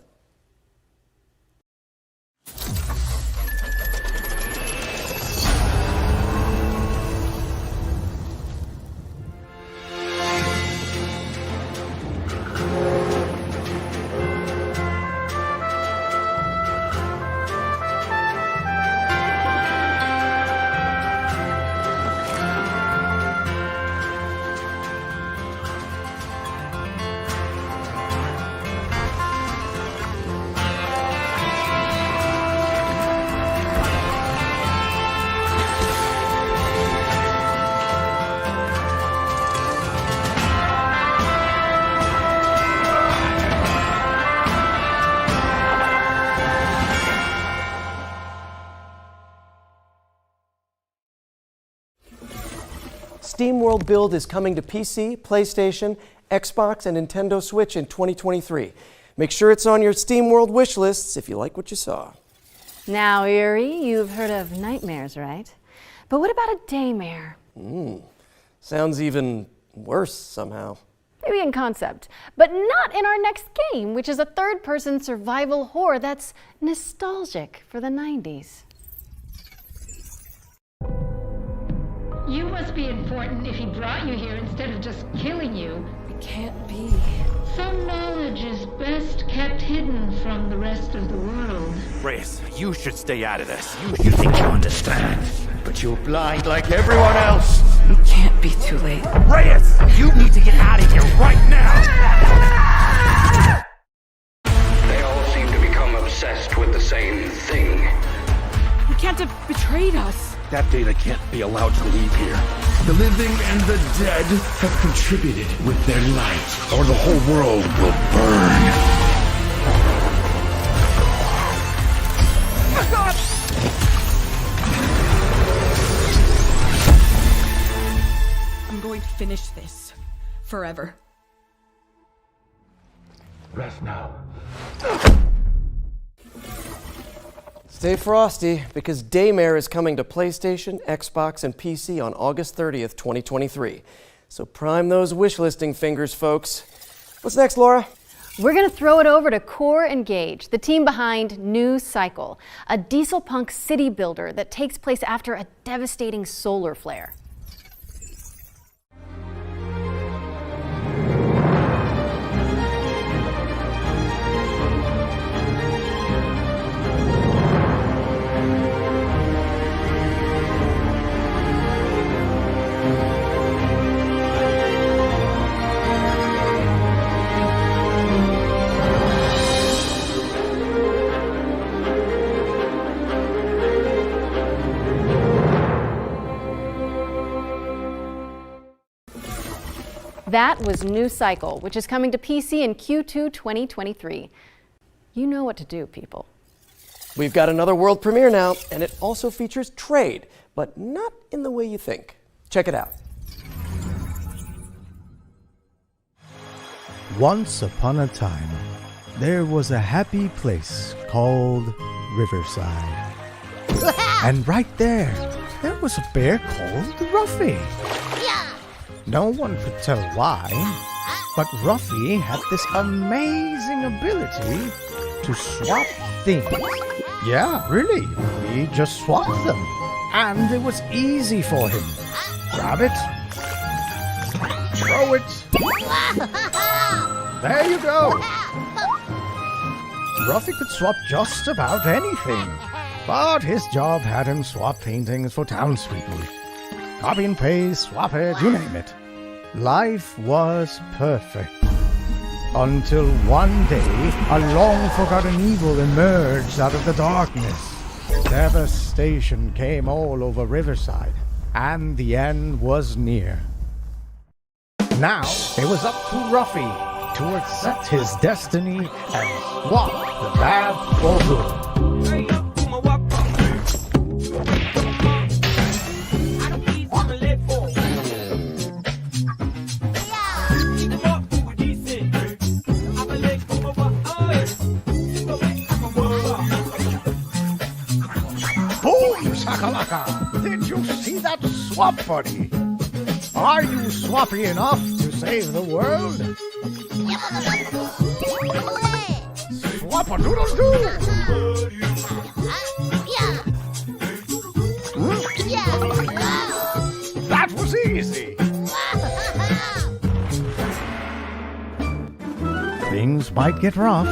SteamWorld Build is coming to PC, PlayStation, Xbox, and Nintendo Switch in 2023. Make sure it's on your SteamWorld wish lists if you like what you saw. Now, Yuri, you've heard of nightmares, right? But what about a daymare? Sounds even worse somehow. Maybe in concept, but not in our next game, which is a third-person survival horror that's nostalgic for the 90s. You must be important if he brought you here instead of just killing you. It can't be. Some knowledge is best kept hidden from the rest of the world. Reyes, you should stay out of this. You think you understand, but you're blind like everyone else. It can't be too late. Reyes, you need to get out of here right now! They all seem to become obsessed with the same thing. He can't have betrayed us. That data can't be allowed to leave here. The living and the dead have contributed with their light, or the whole world will burn. I'm going to finish this. Forever. Rest now. Stay frosty, because Daymare is coming to PlayStation, Xbox, and PC on August 30th, 2023. So prime those wishlisting fingers, folks. What's next, Laura? We're going to throw it over to Core Engage, the team behind New Cycle, a diesel punk city builder that takes place after a devastating solar flare. That was New Cycle, which is coming to PC in Q2 2023. You know what to do, people. We've got another world premiere now, and it also features trade, but not in the way you think. Check it out. Once upon a time, there was a happy place called Riverside. And right there was a bear called Ruffy. No one could tell why, but Ruffy had this amazing ability to swap things. Yeah, really, he just swapped them. And it was easy for him. Grab it, throw it. There you go. Ruffy could swap just about anything, but his job had him swap paintings for townspeople. Copy and paste, swap it, you name it. Life was perfect. Until one day, a long-forgotten evil emerged out of the darkness. Devastation came all over Riverside, and the end was near. Now, it was up to Ruffy to accept his destiny and swap the bad for good. Did you see that swap, buddy? Are you swappy enough to save the world? Swap-a-doodle-doo! That was easy! Things might get rough,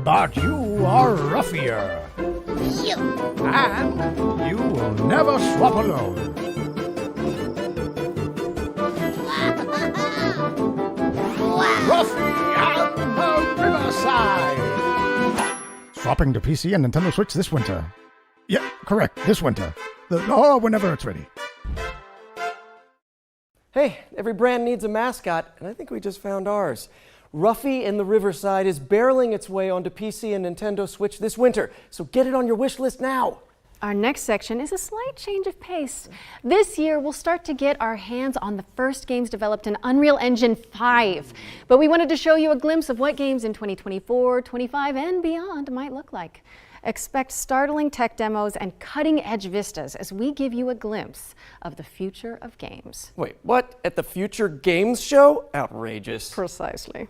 but you are ruffier. And you will never swap alone. Ruffy and the Riverside! Swapping to PC and Nintendo Switch this winter. Yeah, correct, this winter. Whenever it's ready. Hey, every brand needs a mascot, and I think we just found ours. Ruffy in the Riverside is barreling its way onto PC and Nintendo Switch this winter, so get it on your wish list now. Our next section is a slight change of pace. This year, we'll start to get our hands on the first games developed in Unreal Engine 5. But we wanted to show you a glimpse of what games in 2024, 25, and beyond might look like. Expect startling tech demos and cutting-edge vistas as we give you a glimpse of the future of games. Wait, what? At the Future Games Show? Outrageous. Precisely.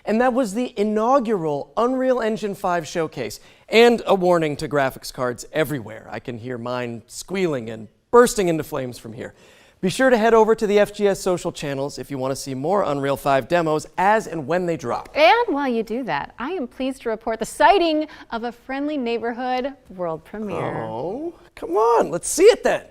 And that was the inaugural Unreal Engine 5 showcase. And a warning to graphics cards everywhere. I can hear mine squealing and bursting into flames from here. Be sure to head over to the FGS social channels if you want to see more Unreal 5 demos as and when they drop. And while you do that, I am pleased to report the sighting of a Friendly Neighborhood world premiere. Oh, come on, let's see it then.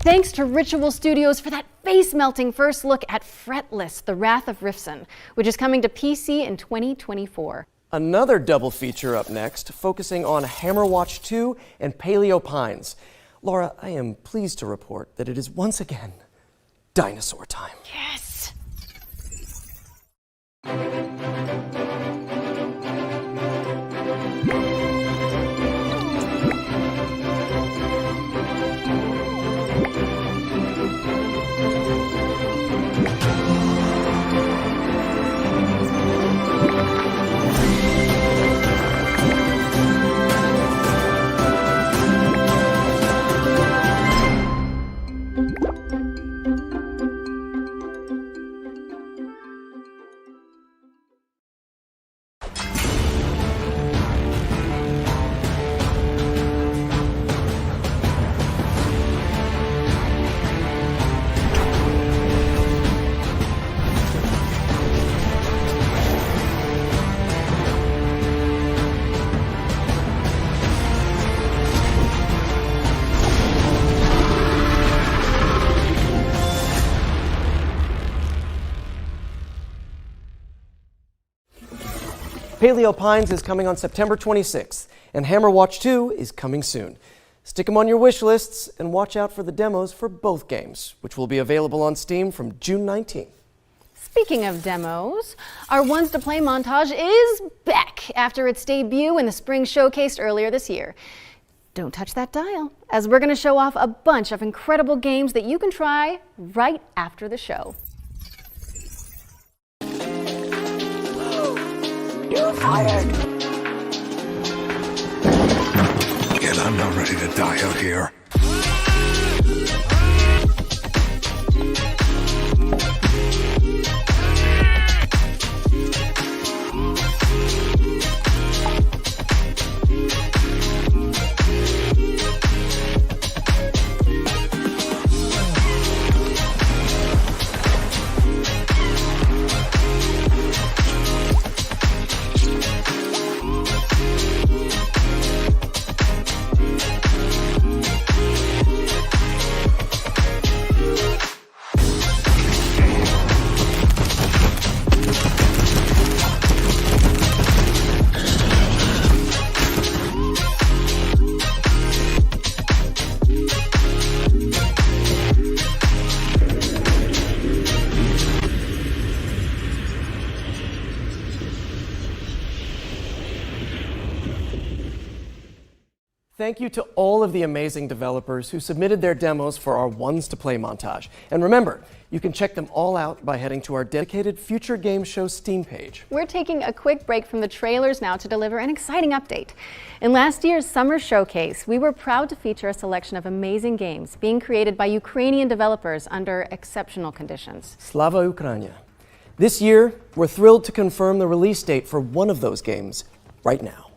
Thanks to Ritual Studios for that face-melting first look at Fretless, The Wrath of Rifson, which is coming to PC in 2024. Another double feature up next, focusing on Hammerwatch 2 and Paleo Pines. Laura, I am pleased to report that it is once again dinosaur time. Yes! Paleo Pines is coming on September 26th, and Hammerwatch 2 is coming soon. Stick them on your wish lists and watch out for the demos for both games, which will be available on Steam from June 19th. Speaking of demos, our Ones to Play montage is back after its debut in the spring showcased earlier this year. Don't touch that dial, as we're going to show off a bunch of incredible games that you can try right after the show. You're fired. Kid, I'm not ready to die out here. Thank you to all of the amazing developers who submitted their demos for our Ones to Play montage. And remember, you can check them all out by heading to our dedicated Future Game Show Steam page. We're taking a quick break from the trailers now to deliver an exciting update. In last year's summer showcase, we were proud to feature a selection of amazing games being created by Ukrainian developers under exceptional conditions. Slava Ukraina. This year, we're thrilled to confirm the release date for one of those games right now.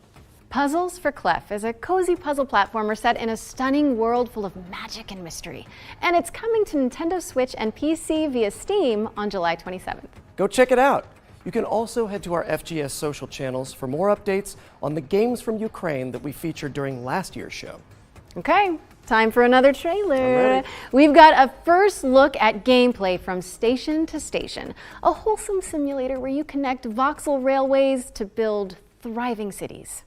Puzzles for Clef is a cozy puzzle platformer set in a stunning world full of magic and mystery. And it's coming to Nintendo Switch and PC via Steam on July 27th. Go check it out. You can also head to our FGS social channels for more updates on the games from Ukraine that we featured during last year's show. Okay, time for another trailer. We've got a first look at gameplay from Station to Station, a wholesome simulator where you connect voxel railways to build thriving cities.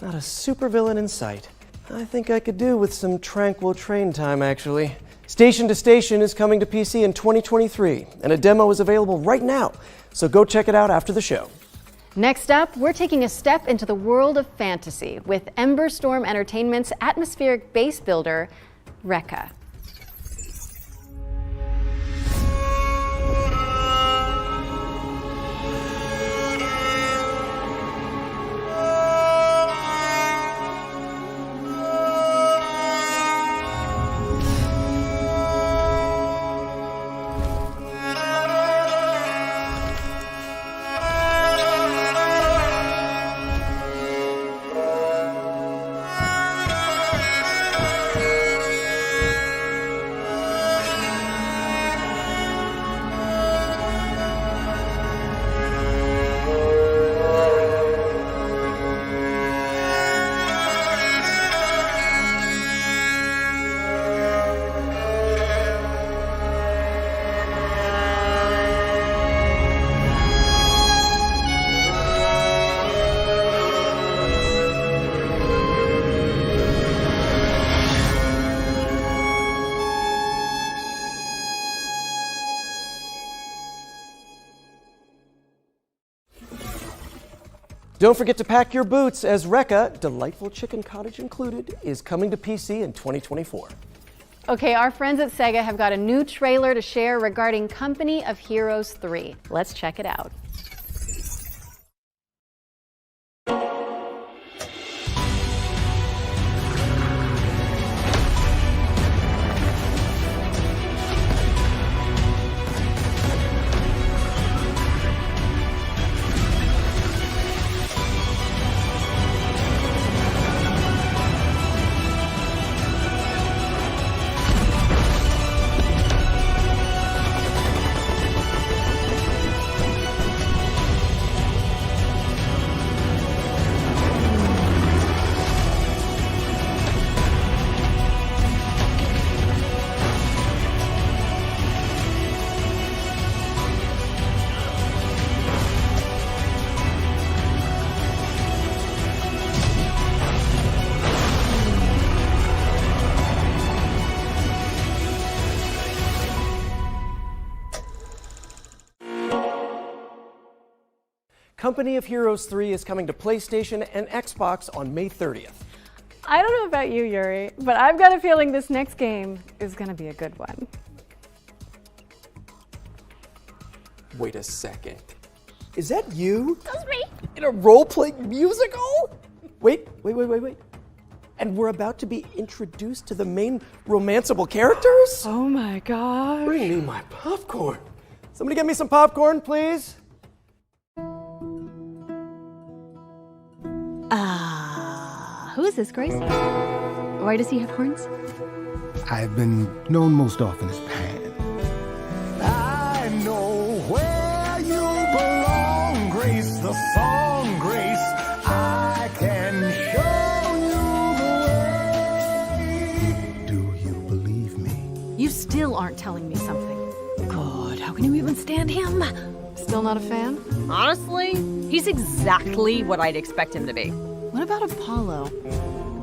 Not a supervillain in sight. I think I could do with some tranquil train time, actually. Station to Station is coming to PC in 2023, and a demo is available right now, so go check it out after the show. Next up, we're taking a step into the world of fantasy with Ember Storm Entertainment's atmospheric base builder, Rekka. Don't forget to pack your boots, as Rekka, Delightful Chicken Cottage included, is coming to PC in 2024. Okay, our friends at Sega have got a new trailer to share regarding Company of Heroes 3. Let's check it out. Company of Heroes 3 is coming to PlayStation and Xbox on May 30th. I don't know about you, Yuri, but I've got a feeling this next game is gonna be a good one. Wait a second. Is that you? That's me. In a role-playing musical? Wait. And we're about to be introduced to the main romanceable characters? Oh my gosh. Bring me my popcorn. Somebody get me some popcorn, please. Who is this, Grace? Why does he have horns? I've been known most often as Pan. I know where you belong, Grace, the song, Grace. I can show you the way. Do you believe me? You still aren't telling me something. God, how can you even stand him? Still not a fan? Honestly, he's exactly what I'd expect him to be. What about Apollo?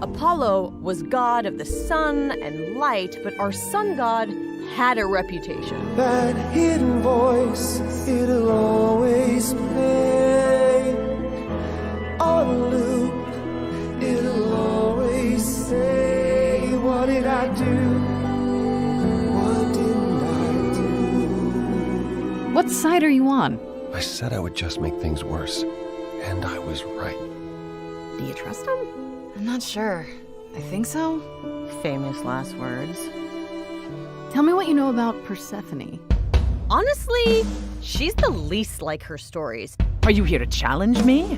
Apollo was god of the sun and light, but our sun god had a reputation. That hidden voice, it'll always play on loop. It'll always say, what did I do? What didn't I do? What side are you on? I said I would just make things worse, and I was right. Do you trust him? I'm not sure. I think so. Famous last words. Tell me what you know about Persephone. Honestly, she's the least like her stories. Are you here to challenge me?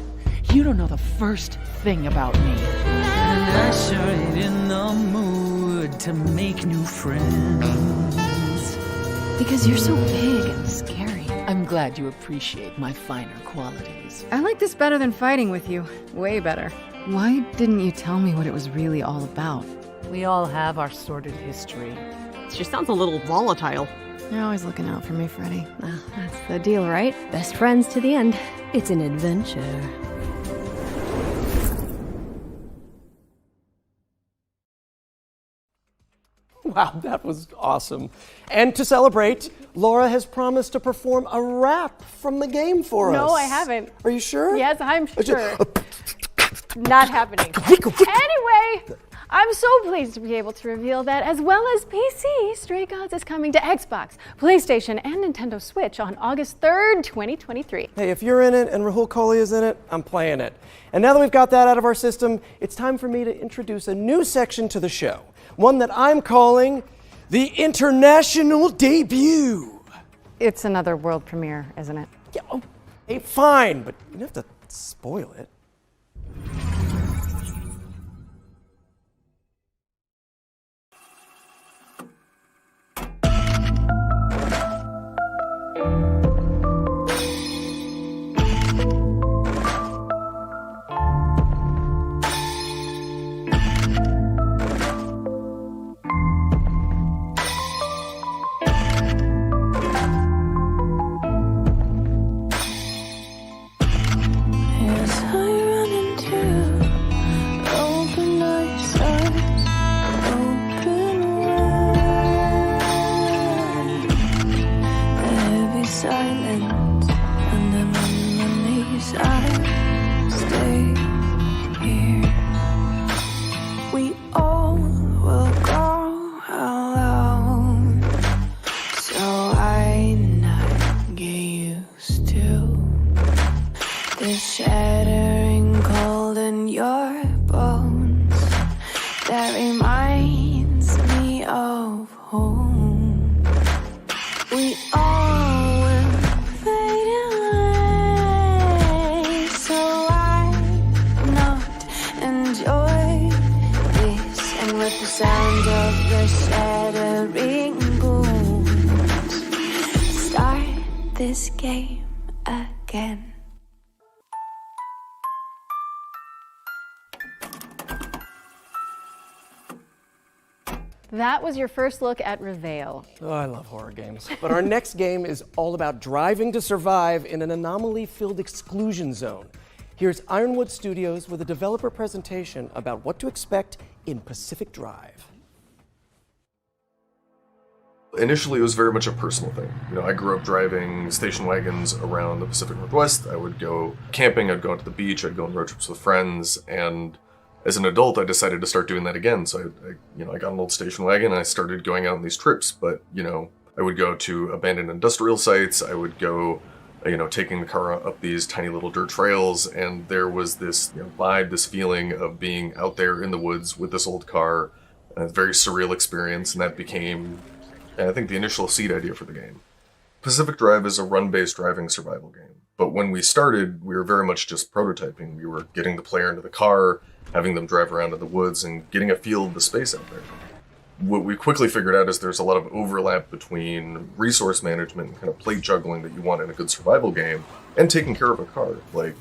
You don't know the first thing about me. And I sure ain't in the mood to make new friends. Because you're so big and scary. I'm glad you appreciate my finer qualities. I like this better than fighting with you. Way better. Why didn't you tell me what it was really all about? We all have our sordid history. She sounds a little volatile. You're always looking out for me, Freddy. Well, that's the deal, right? Best friends to the end. It's an adventure. Wow, that was awesome. And to celebrate, Laura has promised to perform a rap from the game for us. No, I haven't. Are you sure? Yes, I'm sure. Not happening. Anyway, I'm so pleased to be able to reveal that, as well as PC, Stray Gods is coming to Xbox, PlayStation, and Nintendo Switch on August 3rd, 2023. Hey, if you're in it and Rahul Kohli is in it, I'm playing it. And now that we've got that out of our system, it's time for me to introduce a new section to the show. One that I'm calling the International Debut. It's another world premiere, isn't it? Yeah, okay, fine, but you don't have to spoil it. Yes, I is shattering cold in your bones. That reminds me of home. We all will fade away, so why not enjoy this? And with the sound of your shattering bones, start this game again. That was your first look at Reveal. Oh, I love horror games. But our next game is all about driving to survive in an anomaly-filled exclusion zone. Here's Ironwood Studios with a developer presentation about what to expect in Pacific Drive. Initially, it was very much a personal thing. You know, I grew up driving station wagons around the Pacific Northwest. I would go camping, I'd go out to the beach, I'd go on road trips with friends, and as an adult, I decided to start doing that again. So I got an old station wagon and I started going out on these trips. But, you know, I would go to abandoned industrial sites. I would go, taking the car up these tiny little dirt trails. And there was this vibe, this feeling of being out there in the woods with this old car. A very surreal experience. And that became, I think, the initial seed idea for the game. Pacific Drive is a run-based driving survival game. But when we started, we were very much just prototyping. We were getting the player into the car, having them drive around in the woods, and getting a feel of the space out there. What we quickly figured out is there's a lot of overlap between resource management and kind of plate juggling that you want in a good survival game, and taking care of a car, like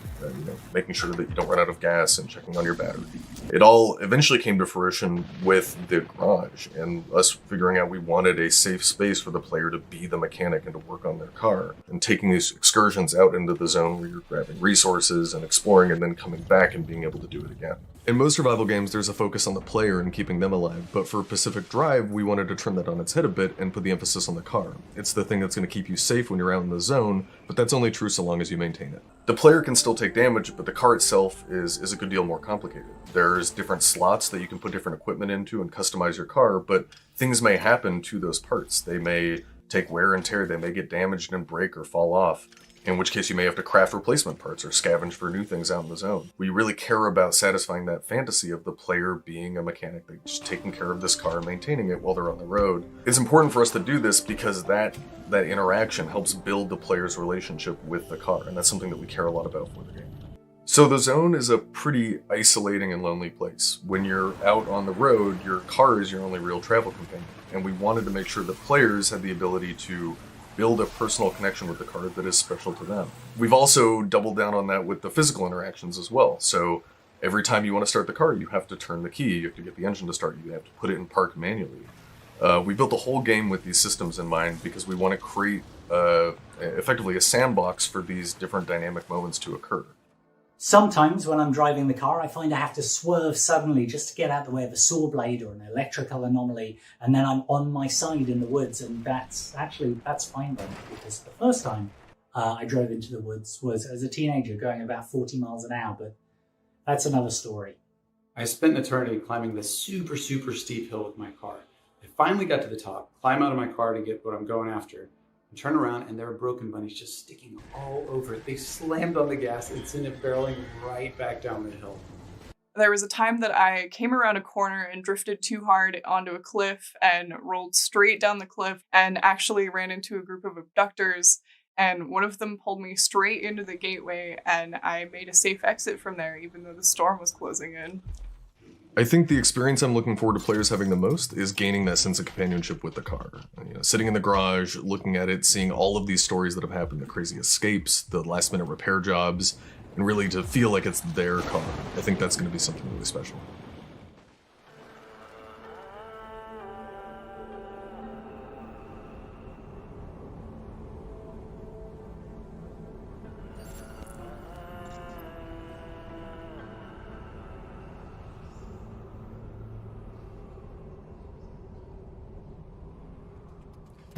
making sure that you don't run out of gas and checking on your battery. It all eventually came to fruition with the garage, and us figuring out we wanted a safe space for the player to be the mechanic and to work on their car, and taking these excursions out into the zone where you're grabbing resources and exploring and then coming back and being able to do it again. In most survival games, there's a focus on the player and keeping them alive, but for Pacific Drive, we wanted to turn that on its head a bit and put the emphasis on the car. It's the thing that's going to keep you safe when you're out in the zone, but that's only true so long as you maintain it. The player can still take damage, but the car itself is a good deal more complicated. There's different slots that you can put different equipment into and customize your car, but things may happen to those parts. They may take wear and tear, they may get damaged and break or fall off, in which case you may have to craft replacement parts or scavenge for new things out in the zone. We really care about satisfying that fantasy of the player being a mechanic, like just taking care of this car, maintaining it while they're on the road. It's important for us to do this because that interaction helps build the player's relationship with the car, and that's something that we care a lot about for the game. So the zone is a pretty isolating and lonely place. When you're out on the road, your car is your only real travel companion, and we wanted to make sure that players had the ability to build a personal connection with the car that is special to them. We've also doubled down on that with the physical interactions as well. So every time you want to start the car, you have to turn the key, you have to get the engine to start, you have to put it in park manually. We built the whole game with these systems in mind because we want to create effectively a sandbox for these different dynamic moments to occur. Sometimes when I'm driving the car, I find I have to swerve suddenly just to get out of the way of a saw blade or an electrical anomaly, and then I'm on my side in the woods, and that's fine by me, because the first time I drove into the woods was as a teenager going about 40 miles an hour, but that's another story. I spent an eternity climbing this super steep hill with my car. I finally got to the top, climb out of my car to get what I'm going after, and turn around, and there are broken bunnies just sticking all over it. They slammed on the gas and sent it barreling right back down the hill. There was a time that I came around a corner and drifted too hard onto a cliff and rolled straight down the cliff and actually ran into a group of abductors, and one of them pulled me straight into the gateway, and I made a safe exit from there even though the storm was closing in. I think the experience I'm looking forward to players having the most is gaining that sense of companionship with the car. Sitting in the garage, looking at it, seeing all of these stories that have happened, the crazy escapes, the last-minute repair jobs, and really to feel like it's their car. I think that's going to be something really special.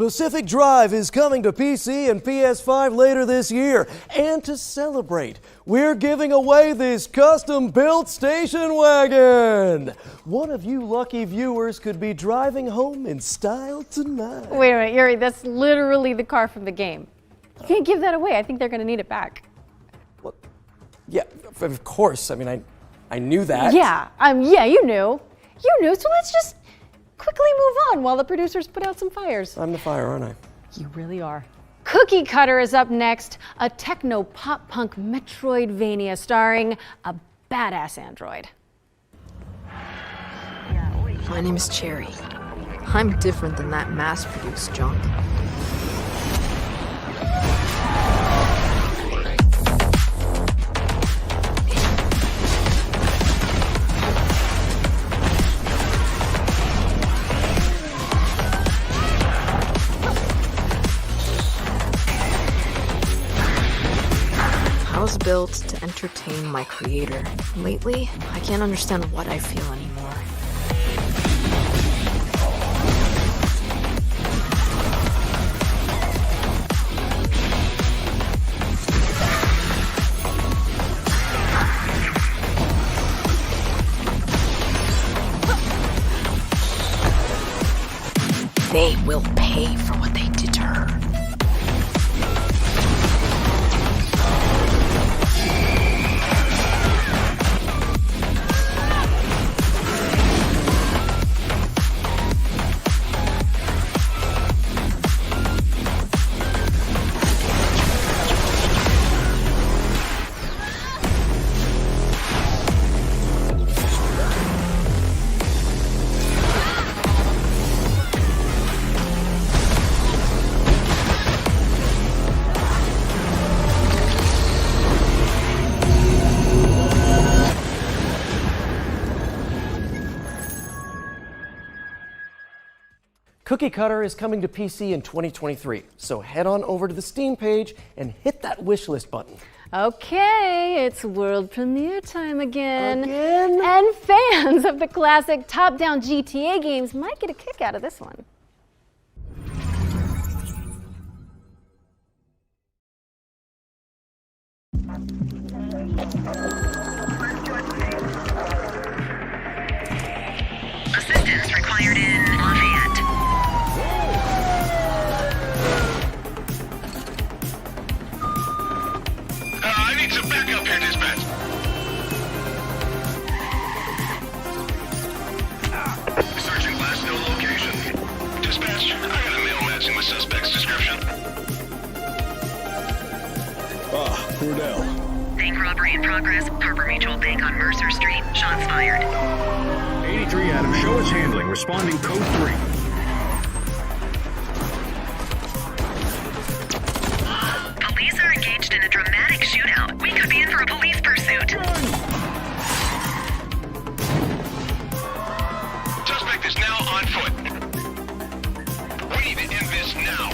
Pacific Drive is coming to PC and PS5 later this year. And to celebrate, we're giving away this custom-built station wagon. One of you lucky viewers could be driving home in style tonight. Wait a minute, Yuri, that's literally the car from the game. You can't give that away. I think they're going to need it back. Yeah, of course. I mean, I knew that. Yeah, you knew. You knew, so let's just quickly move on while the producers put out some fires. I'm the fire, aren't I? You really are. Cookie Cutter is up next, a techno pop punk Metroidvania starring a badass android. My name is Cherry. I'm different than that mass-produced junk. I was built to entertain my creator. Lately, I can't understand what I feel anymore. They will pay for what they did to her. Cookie Cutter is coming to PC in 2023, so head on over to the Steam page and hit that wishlist button. Okay, it's world premiere time again. And fans of the classic top-down GTA games might get a kick out of this one. Assistance required in Lafayette. I need some backup here, dispatch. Searching last known location. Dispatch, I got a mail matching the suspect's description. Cordell. Bank robbery in progress. Harbor Mutual Bank on Mercer Street. Shots fired. 83 Adam, show us handling. Responding code 3. Police are engaged in a dramatic shootout. We could be in for a police pursuit. Suspect is now on foot. We need to end this now.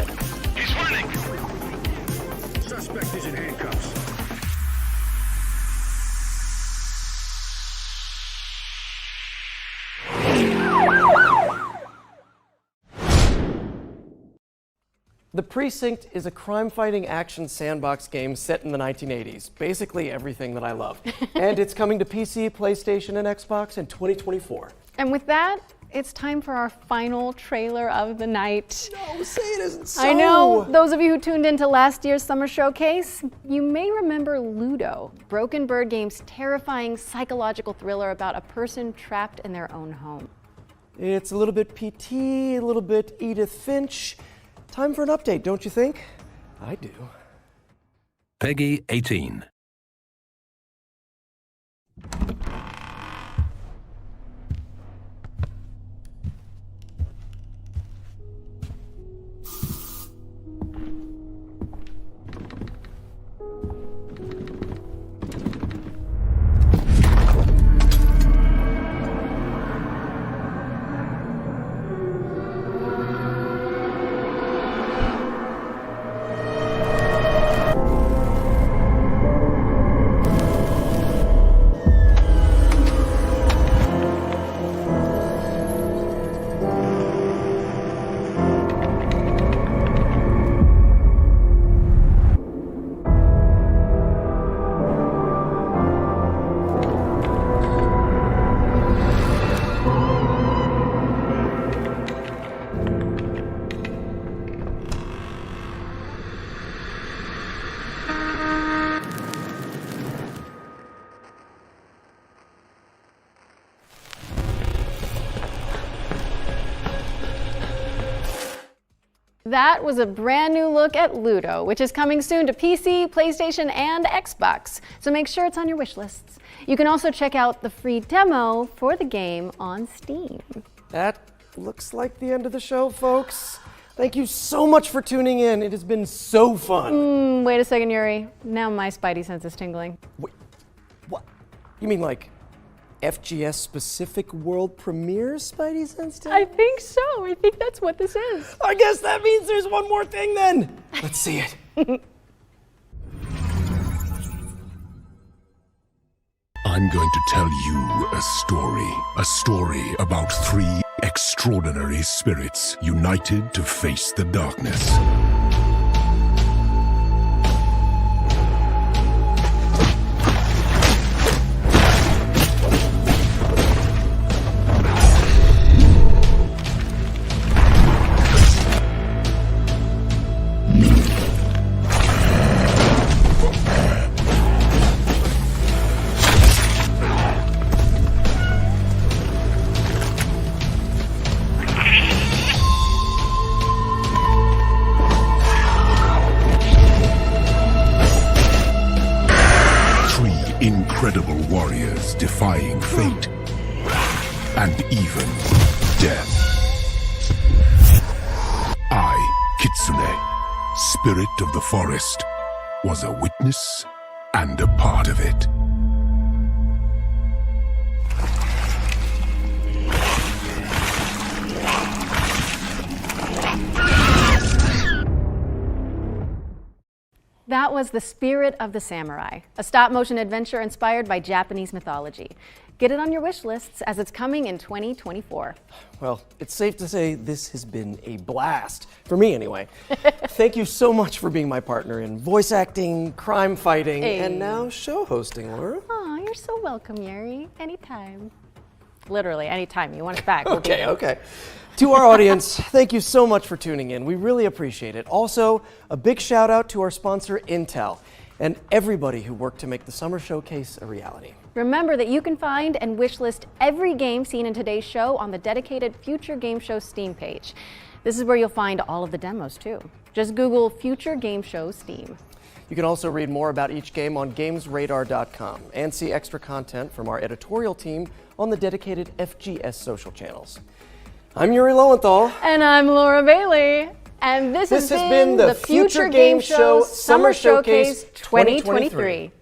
He's running. Suspect is in handcuffs. The Precinct is a crime-fighting action sandbox game set in the 1980s. Basically everything that I love. And it's coming to PC, PlayStation, and Xbox in 2024. And with that, it's time for our final trailer of the night. No, say it isn't so. I know, those of you who tuned into last year's summer showcase, you may remember Ludo, Broken Bird Game's terrifying psychological thriller about a person trapped in their own home. It's a little bit PT, a little bit Edith Finch. Time for an update, don't you think? I do. Peggy 18. That was a brand new look at Ludo, which is coming soon to PC, PlayStation, and Xbox, so make sure it's on your wish lists. You can also check out the free demo for the game on Steam. That looks like the end of the show, folks. Thank you so much for tuning in. It has been so fun. Wait a second, Yuri. Now my spidey sense is tingling. Wait, what? You mean like FGS specific world premiere spidey sense? I think so. I think that's what this is. I guess that means there's one more thing then. Let's see it. I'm going to tell you a story about 3 extraordinary spirits united to face the darkness. Incredible warriors defying fate and even death. I, Kitsune, spirit of the forest, was a witness and a part of it. That was The Spirit of the Samurai, a stop-motion adventure inspired by Japanese mythology. Get it on your wish lists as it's coming in 2024. Well, it's safe to say this has been a blast, for me anyway. Thank you so much for being my partner in voice acting, crime fighting, and now show hosting, Laura. Aw, you're so welcome, Yuri. Anytime. Literally, anytime you want it back. We'll be there. Okay. To our audience, thank you so much for tuning in. We really appreciate it. Also, a big shout out to our sponsor, Intel, and everybody who worked to make the Summer Showcase a reality. Remember that you can find and wishlist every game seen in today's show on the dedicated Future Game Show Steam page. This is where you'll find all of the demos too. Just Google Future Game Show Steam. You can also read more about each game on gamesradar.com and see extra content from our editorial team on the dedicated FGS social channels. I'm Yuri Lowenthal. And I'm Laura Bailey. And this has been the Future Game Show Summer Showcase 2023.